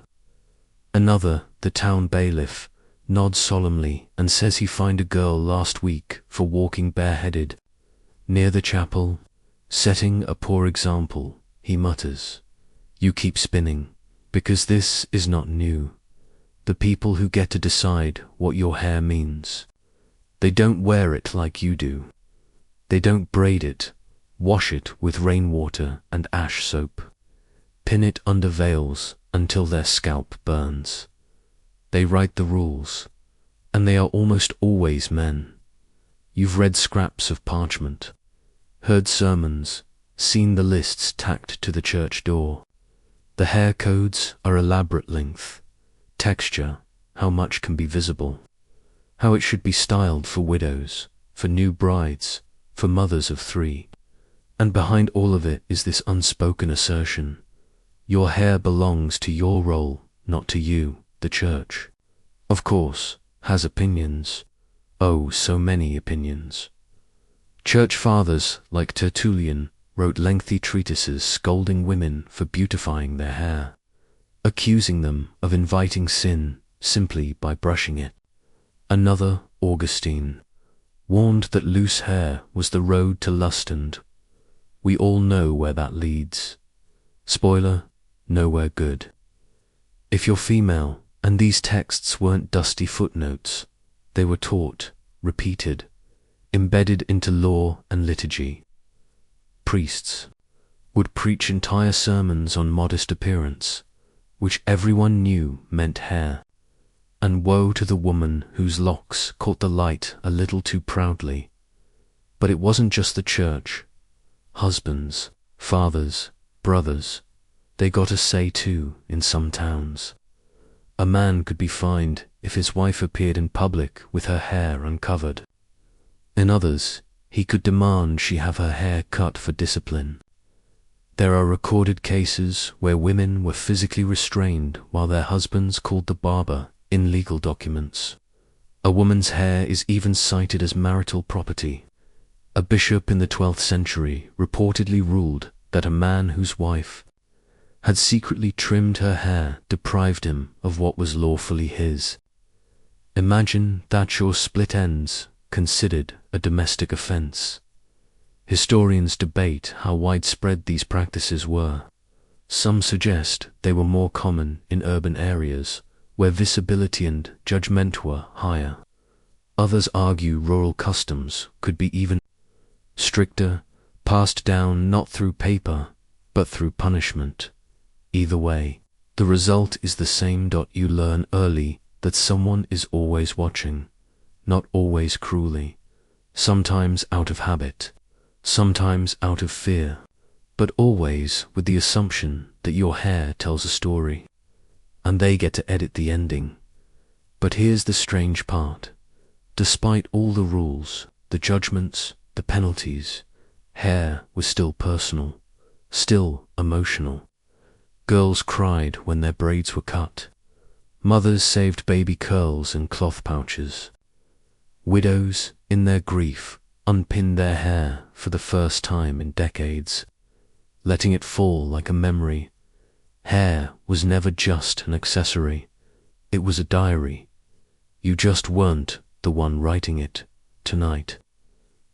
Another, the town bailiff, nods solemnly and says he fined a girl last week for walking bareheaded near the chapel, setting a poor example. He mutters, "You keep spinning, because this is not new." The people who get to decide what your hair means. They don't wear it like you do. They don't braid it, wash it with rainwater and ash soap, pin it under veils until their scalp burns. They write the rules, and they are almost always men. You've read scraps of parchment, heard sermons, seen the lists tacked to the church door. The hair codes are elaborate: length, texture, how much can be visible, how it should be styled for widows, for new brides, for mothers of 3. And behind all of it is this unspoken assertion: your hair belongs to your role, not to you. The church, of course, has opinions. Oh, so many opinions. Church fathers like Tertullian wrote lengthy treatises scolding women for beautifying their hair, accusing them of inviting sin simply by brushing it. Another, Augustine, warned that loose hair was the road to lust, and we all know where that leads. Spoiler, nowhere good. If you're female, and these texts weren't dusty footnotes, they were taught, repeated, embedded into law and liturgy. Priests would preach entire sermons on modest appearance, which everyone knew meant hair, and woe to the woman whose locks caught the light a little too proudly. But it wasn't just the church. Husbands, fathers, brothers, they got a say too in some towns. A man could be fined if his wife appeared in public with her hair uncovered. In others, he could demand she have her hair cut for discipline. There are recorded cases where women were physically restrained while their husbands called the barber in legal documents. A woman's hair is even cited as marital property. A bishop in the 12th century reportedly ruled that a man whose wife had secretly trimmed her hair deprived him of what was lawfully his. Imagine that your split ends considered a domestic offense. Historians debate how widespread these practices were. Some suggest they were more common in urban areas where visibility and judgment were higher. Others argue rural customs could be even stricter, passed down not through paper, but through punishment. Either way, the result is the same. You learn early that someone is always watching, not always cruelly, sometimes out of habit, sometimes out of fear, but always with the assumption that your hair tells a story, and they get to edit the ending. But here's the strange part. Despite all the rules, the judgments, the penalties, hair was still personal, still emotional. Girls cried when their braids were cut. Mothers saved baby curls in cloth pouches. Widows, in their grief, unpinned their hair for the first time in decades, letting it fall like a memory. Hair was never just an accessory. It was a diary. You just weren't the one writing it tonight.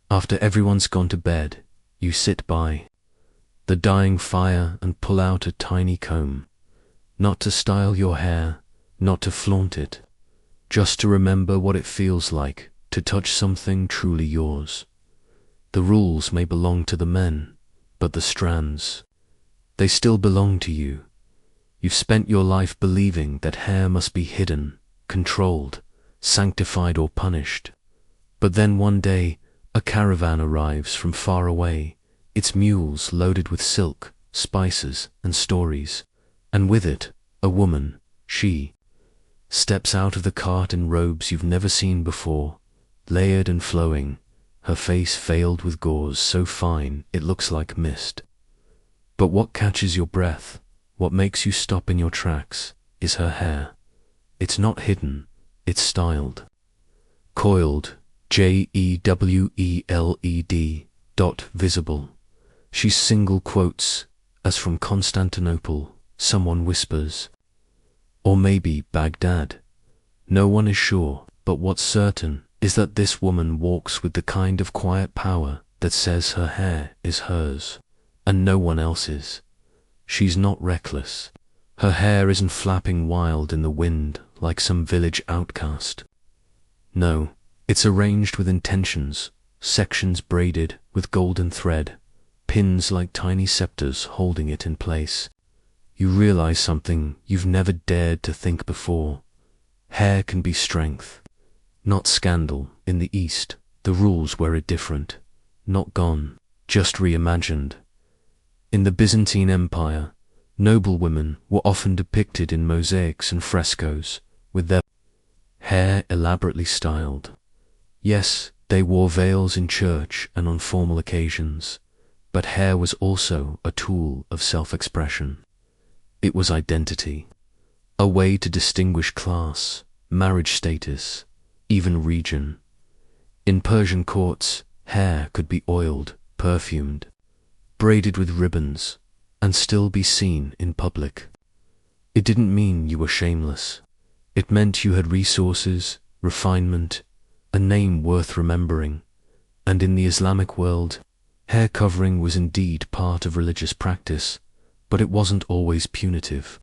After everyone's gone to bed, you sit by the dying fire and pull out a tiny comb, not to style your hair, not to flaunt it, just to remember what it feels like to touch something truly yours. The rules may belong to the men, but the strands, they still belong to you. You've spent your life believing that hair must be hidden, controlled, sanctified or punished. But then one day, a caravan arrives from far away, its mules loaded with silk, spices, and stories, and with it, a woman. She steps out of the cart in robes you've never seen before, layered and flowing, her face veiled with gauze so fine it looks like mist. But what catches your breath, what makes you stop in your tracks, is her hair. It's not hidden, it's styled. Coiled, Jeweled, visible. She's single quotes, as from Constantinople, someone whispers. Or maybe Baghdad. No one is sure, but what's certain is that this woman walks with the kind of quiet power that says her hair is hers, and no one else's. She's not reckless. Her hair isn't flapping wild in the wind like some village outcast. No, it's arranged with intentions, sections braided with golden thread, pins like tiny scepters holding it in place. You realize something you've never dared to think before. Hair can be strength, not scandal. In the East, the rules were different, not gone, just reimagined. In the Byzantine Empire, noblewomen were often depicted in mosaics and frescoes, with their hair elaborately styled. Yes, they wore veils in church and on formal occasions, but hair was also a tool of self-expression. It was identity, a way to distinguish class, marriage status, even region. In Persian courts, hair could be oiled, perfumed, braided with ribbons, and still be seen in public. It didn't mean you were shameless. It meant you had resources, refinement, a name worth remembering. And in the Islamic world, hair covering was indeed part of religious practice, but it wasn't always punitive.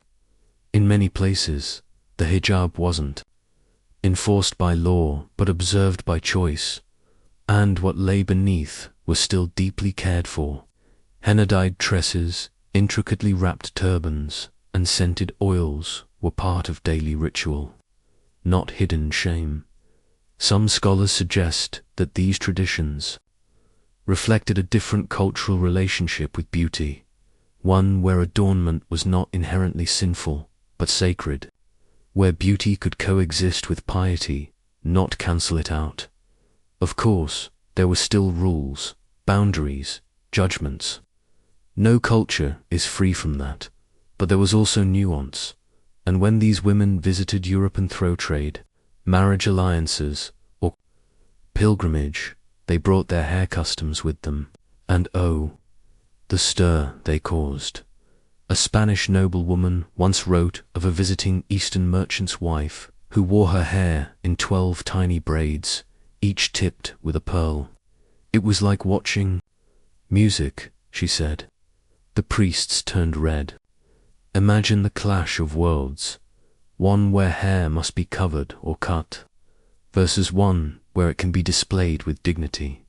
In many places, the hijab wasn't enforced by law but observed by choice, and what lay beneath was still deeply cared for. Henna-dyed tresses, intricately wrapped turbans, and scented oils were part of daily ritual, not hidden shame. Some scholars suggest that these traditions reflected a different cultural relationship with beauty, one where adornment was not inherently sinful, but sacred, where beauty could coexist with piety, not cancel it out. Of course, there were still rules, boundaries, judgments. No culture is free from that, but there was also nuance, and when these women visited Europe and throw trade, marriage alliances, or pilgrimage, they brought their hair customs with them, and oh, the stir they caused. A Spanish noblewoman once wrote of a visiting Eastern merchant's wife who wore her hair in 12 tiny braids, each tipped with a pearl. It was like watching music, she said. The priests turned red. Imagine the clash of worlds, one where hair must be covered or cut, versus one where it can be displayed with dignity.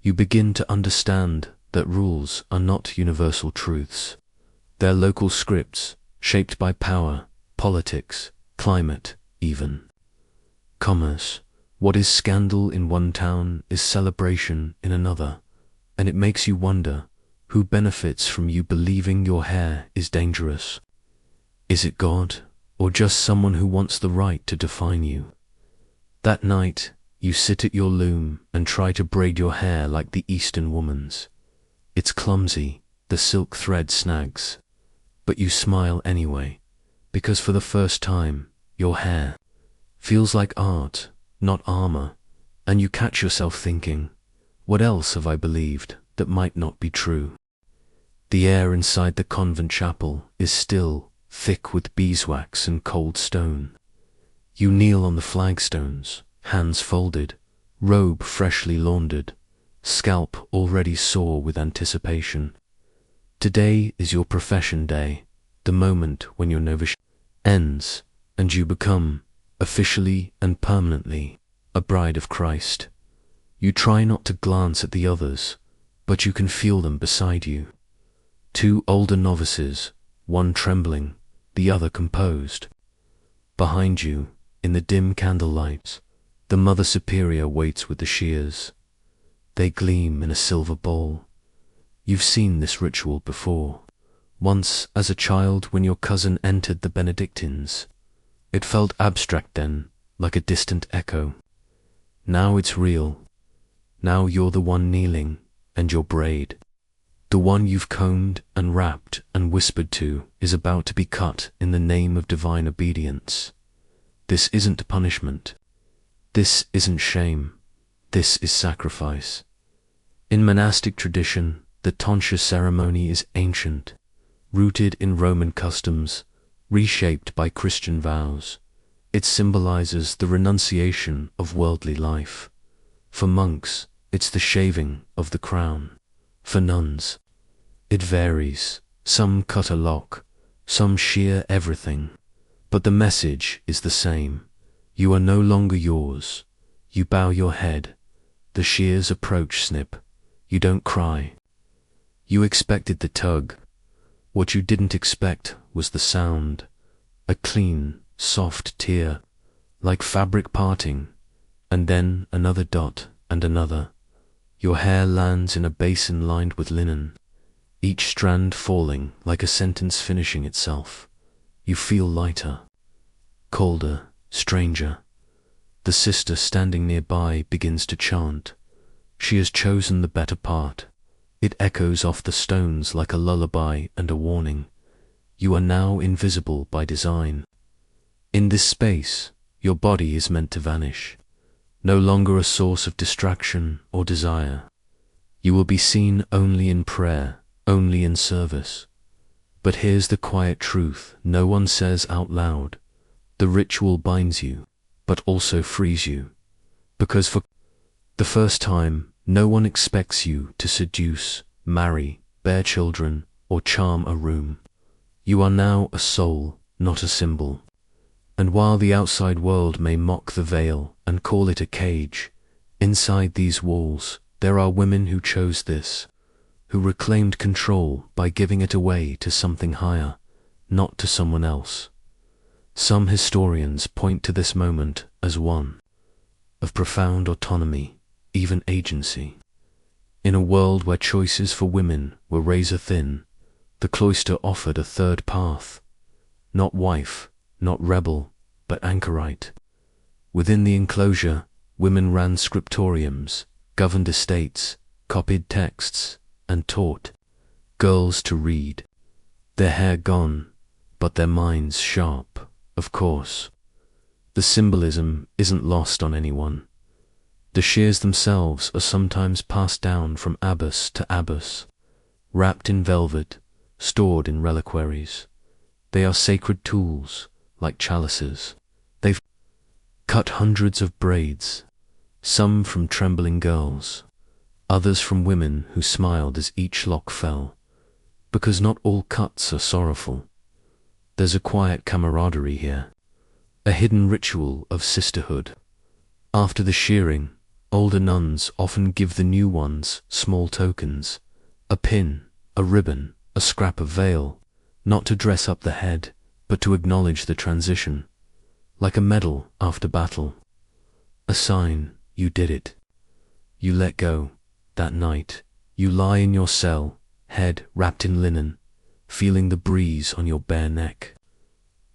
You begin to understand that rules are not universal truths. They're local scripts, shaped by power, politics, climate, even commerce. What is scandal in one town is celebration in another, and it makes you wonder, who benefits from you believing your hair is dangerous? Is it God, or just someone who wants the right to define you? That night, you sit at your loom and try to braid your hair like the Eastern woman's. It's clumsy, the silk thread snags. But you smile anyway, because for the first time, your hair feels like art, not armor, and you catch yourself thinking, what else have I believed that might not be true? The air inside the convent chapel is still, thick with beeswax and cold stone. You kneel on the flagstones, hands folded, robe freshly laundered, scalp already sore with anticipation. Today is your profession day, the moment when your novitiate ends, and you become, officially and permanently, a bride of Christ. You try not to glance at the others, but you can feel them beside you. Two older novices, one trembling, the other composed. Behind you, in the dim candlelight, the Mother Superior waits with the shears. They gleam in a silver bowl. You've seen this ritual before. Once, as a child, when your cousin entered the Benedictines. It felt abstract then, like a distant echo. Now it's real. Now you're the one kneeling, and your braid, the one you've combed and wrapped and whispered to, is about to be cut in the name of divine obedience. This isn't punishment. This isn't shame. This is sacrifice. In monastic tradition, the tonsure ceremony is ancient, rooted in Roman customs, reshaped by Christian vows. It symbolizes the renunciation of worldly life. For monks, it's the shaving of the crown. For nuns, it varies. Some cut a lock, some shear everything. But the message is the same. You are no longer yours. You bow your head. The shears approach, snip. You don't cry. You expected the tug. What you didn't expect was the sound. A clean, soft tear, like fabric parting, and then another dot and another. Your hair lands in a basin lined with linen, each strand falling like a sentence finishing itself. You feel lighter, colder, stranger. The sister standing nearby begins to chant. She has chosen the better part. It echoes off the stones like a lullaby and a warning. You are now invisible by design. In this space, your body is meant to vanish, no longer a source of distraction or desire. You will be seen only in prayer, only in service. But here's the quiet truth no one says out loud. The ritual binds you, but also frees you. Because for the first time, no one expects you to seduce, marry, bear children, or charm a room. You are now a soul, not a symbol. And while the outside world may mock the veil and call it a cage, inside these walls there are women who chose this, who reclaimed control by giving it away to something higher, not to someone else. Some historians point to this moment as one of profound autonomy, even agency. In a world where choices for women were razor thin, the cloister offered a third path. Not wife, not rebel, but anchorite. Within the enclosure, women ran scriptoriums, governed estates, copied texts, and taught girls to read. Their hair gone, but their minds sharp, of course. The symbolism isn't lost on anyone. The shears themselves are sometimes passed down from abbess to abbess, wrapped in velvet, stored in reliquaries. They are sacred tools, like chalices. They've cut hundreds of braids, some from trembling girls, others from women who smiled as each lock fell, because not all cuts are sorrowful. There's a quiet camaraderie here, a hidden ritual of sisterhood. After the shearing, older nuns often give the new ones small tokens, a pin, a ribbon, a scrap of veil, not to dress up the head, but to acknowledge the transition, like a medal after battle. A sign you did it. You let go. That night, you lie in your cell, head wrapped in linen, feeling the breeze on your bare neck.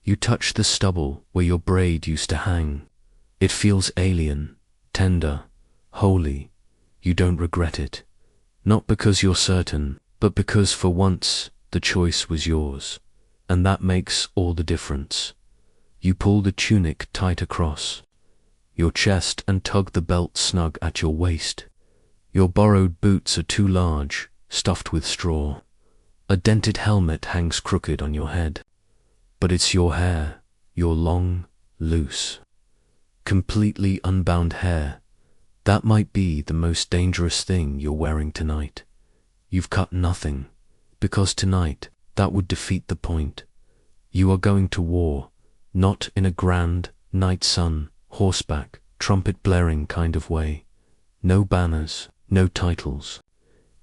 You touch the stubble where your braid used to hang. It feels alien, tender, holy. You don't regret it. Not because you're certain, but because for once the choice was yours. and that makes all the difference. You pull the tunic tight across your chest and tug the belt snug at your waist. Your borrowed boots are too large, stuffed with straw. A dented helmet hangs crooked on your head. But it's your hair, your long, loose, completely unbound hair. That might be the most dangerous thing you're wearing tonight. You've cut nothing, because tonight that would defeat the point. You are going to war, not in a grand, night sun, horseback, trumpet blaring kind of way. No banners, no titles.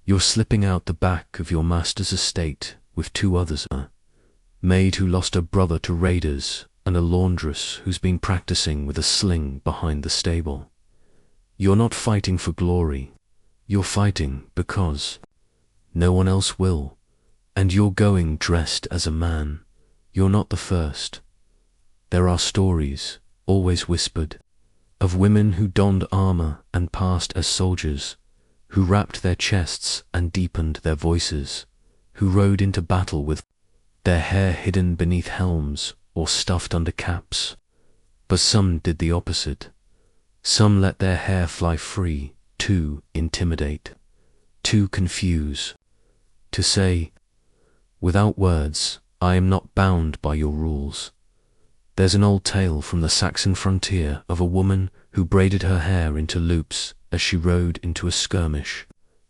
You're slipping out the back of your master's estate with two others, a maid who lost her brother to raiders and a laundress who's been practicing with a sling behind the stable. You're not fighting for glory. You're fighting because no one else will, and you're going dressed as a man. You're not the first. There are stories, always whispered, of women who donned armor and passed as soldiers, who rapped their chests and deepened their voices, who rode into battle with their hair hidden beneath helms or stuffed under caps. But some did the opposite. Some let their hair fly free to intimidate, to confuse, to say, without words, I am not bound by your rules. There's an old tale from the Saxon frontier of a woman who braided her hair into loops as she rode into a skirmish,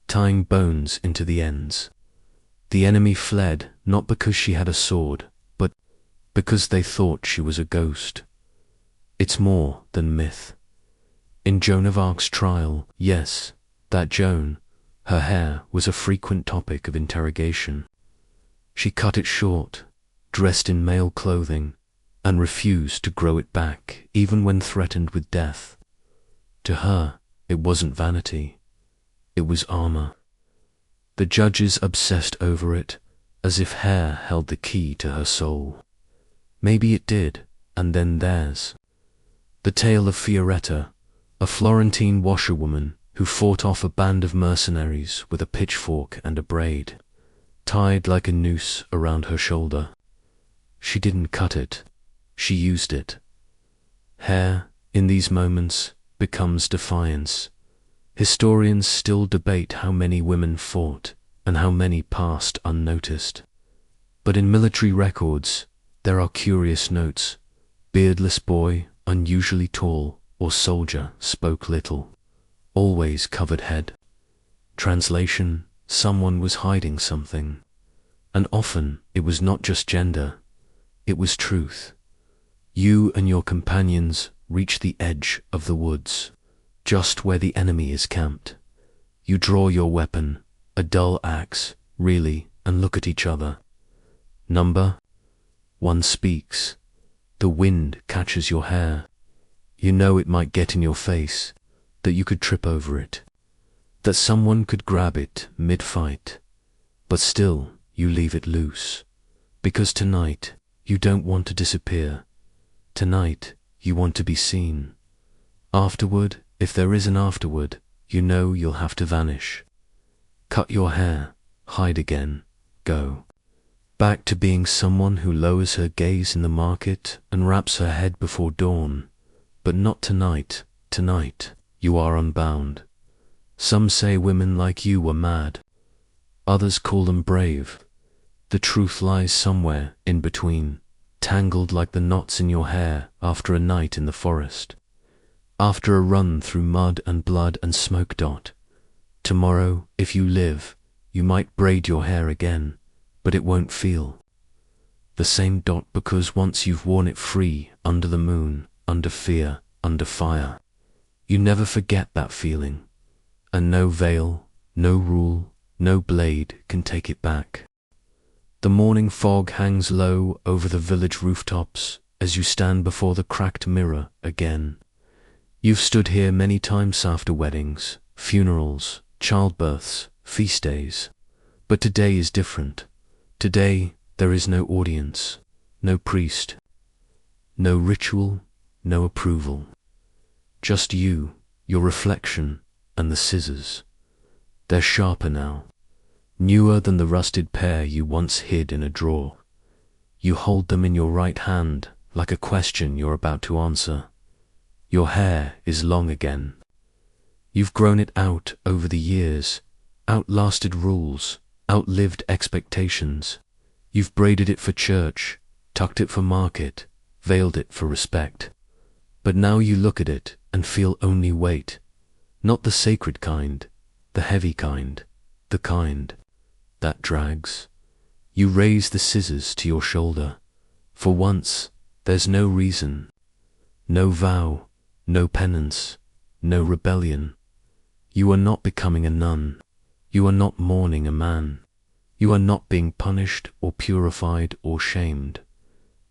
tying bones into the ends. The enemy fled not because she had a sword, but because they thought she was a ghost. It's more than myth. In Joan of Arc's trial, yes, that Joan, her hair was a frequent topic of interrogation. She cut it short, dressed in male clothing, and refused to grow it back even when threatened with death. To her, it wasn't vanity. It was armor. The judges obsessed over it, as if hair held the key to her soul. Maybe it did, and then theirs. The tale of Fioretta, a Florentine washerwoman who fought off a band of mercenaries with a pitchfork and a braid, tied like a noose around her shoulder. She didn't cut it, she used it. Hair, in these moments, becomes defiance. Historians still debate how many women fought and how many passed unnoticed. But in military records, there are curious notes. Beardless boy, unusually tall, or soldier, spoke little. Always covered head. Translation, someone was hiding something. And often it was not just gender, it was truth. You and your companions reach the edge of the woods, just where the enemy is camped. You draw your weapon, a dull axe, really, and look at each other. Number? One speaks. The wind catches your hair. You know it might get in your face, that you could trip over it, that someone could grab it mid-fight, but still you leave it loose, because tonight you don't want to disappear. Tonight you want to be seen. Afterward, if there is an afterward, you know you'll have to vanish. Cut your hair, hide again, go. Back to being someone who lowers her gaze in the market and wraps her head before dawn. But not tonight. Tonight, you are unbound. Some say women like you were mad. Others call them brave. The truth lies somewhere in between, tangled like the knots in your hair after a night in the forest. After a run through mud and blood and smoke dot. Tomorrow, if you live, you might braid your hair again, but it won't feel the same dot, because once you've worn it free, under the moon, under fear, under fire, you never forget that feeling, and no veil, no rule, no blade can take it back. The morning fog hangs low over the village rooftops as you stand before the cracked mirror again. You've stood here many times after weddings, funerals, childbirths, feast days, but today is different. Today there is no audience, no priest, no ritual, no approval. Just you, your reflection, and the scissors. They're sharper now, newer than the rusted pair you once hid in a drawer. You hold them in your right hand like a question you're about to answer. Your hair is long again. You've grown it out over the years, outlasted rules, outlived expectations. You've braided it for church, tucked it for market, veiled it for respect. But now you look at it and feel only weight, not the sacred kind, the heavy kind, the kind that drags. You raise the scissors to your shoulder. For once, there's no reason, no vow, no penance, no rebellion. You are not becoming a nun. You are not mourning a man. You are not being punished or purified or shamed.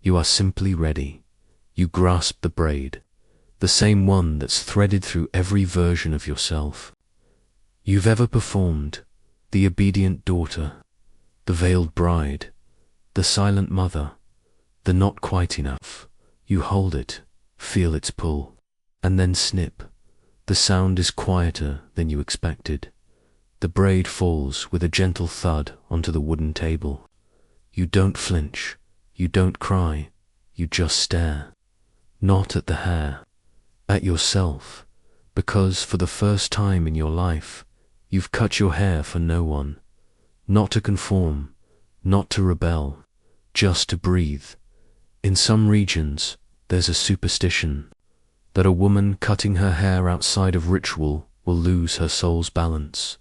You are simply ready. You grasp the braid, the same one that's threaded through every version of yourself you've ever performed, the obedient daughter, the veiled bride, the silent mother, the not quite enough. You hold it, feel its pull, and then snip. The sound is quieter than you expected. The braid falls with a gentle thud onto the wooden table. You don't flinch, you don't cry, you just stare. Not at the hair, at yourself, because for the first time in your life, you've cut your hair for no one. Not to conform, not to rebel, just to breathe. In some regions, there's a superstition that a woman cutting her hair outside of ritual will lose her soul's balance,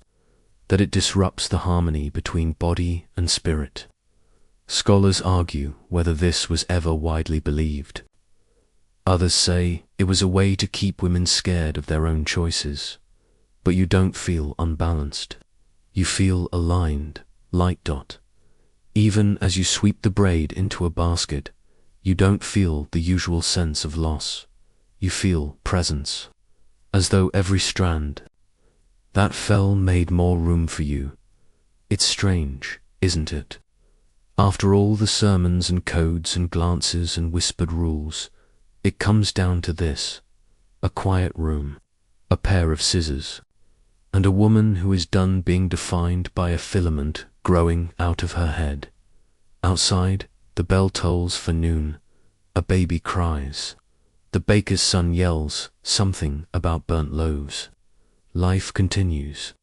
that it disrupts the harmony between body and spirit. Scholars argue whether this was ever widely believed. Others say it was a way to keep women scared of their own choices. But you don't feel unbalanced. You feel aligned, light dot. Even as you sweep the braid into a basket, you don't feel the usual sense of loss. You feel presence, as though every strand that fell made more room for you. It's strange, isn't it? After all the sermons and codes and glances and whispered rules, it comes down to this: a quiet room, a pair of scissors, and a woman who is done being defined by a filament growing out of her head. Outside, the bell tolls for noon. A baby cries. The baker's son yells something about burnt loaves. Life continues.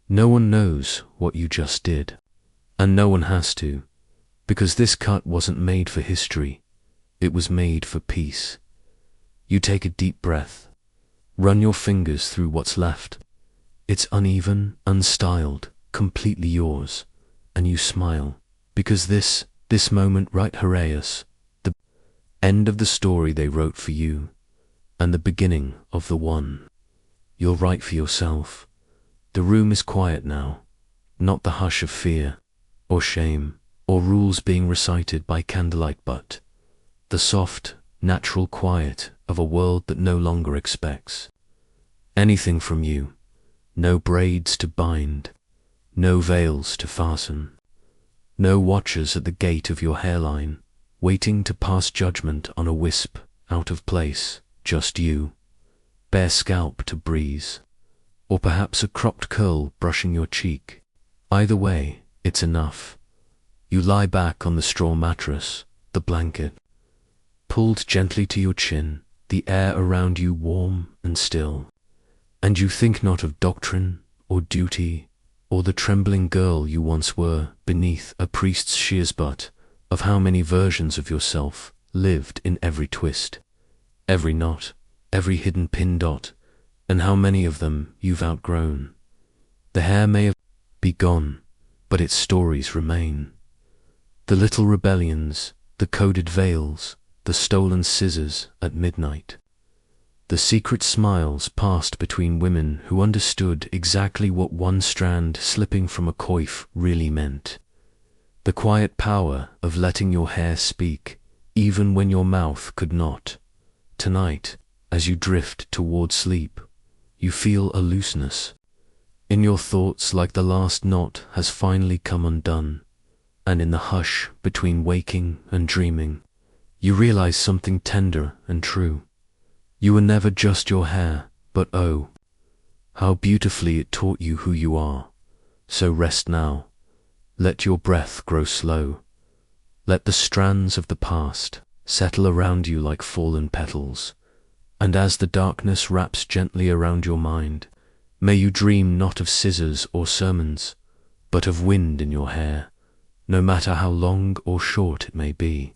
No one knows what you just did. And no one has to, because this cut wasn't made for history. It was made for peace. You take a deep breath. Run your fingers through what's left. It's uneven, unstyled, completely yours. And you smile, because this moment right Haraeus, the end of the story they wrote for you, and the beginning of the one you'll write for yourself. The room is quiet now, not the hush of fear, or shame, or rules being recited by candlelight, but the soft, natural quiet of a world that no longer expects anything from you. No braids to bind, no veils to fasten, no watchers at the gate of your hairline, waiting to pass judgment on a wisp out of place, just you, bare scalp to breeze, or perhaps a cropped curl brushing your cheek. Either way, it's enough. You lie back on the straw mattress, the blanket pulled gently to your chin, the air around you warm and still. And you think not of doctrine or duty or the trembling girl you once were beneath a priest's shears, but of how many versions of yourself lived in every twist, every knot, every hidden pin dot, and how many of them you've outgrown. The hair may be gone, but its stories remain. The little rebellions, the coded veils, the stolen scissors at midnight. The secret smiles passed between women who understood exactly what one strand slipping from a coif really meant. The quiet power of letting your hair speak, even when your mouth could not. Tonight, as you drift toward sleep, you feel a looseness in your thoughts, like the last knot has finally come undone. And in the hush between waking and dreaming, you realize something tender and true. You were never just your hair, but oh, how beautifully it taught you who you are. So rest now. Let your breath grow slow. Let the strands of the past settle around you like fallen petals, and as the darkness wraps gently around your mind, may you dream not of scissors or sermons, but of wind in your hair, no matter how long or short it may be.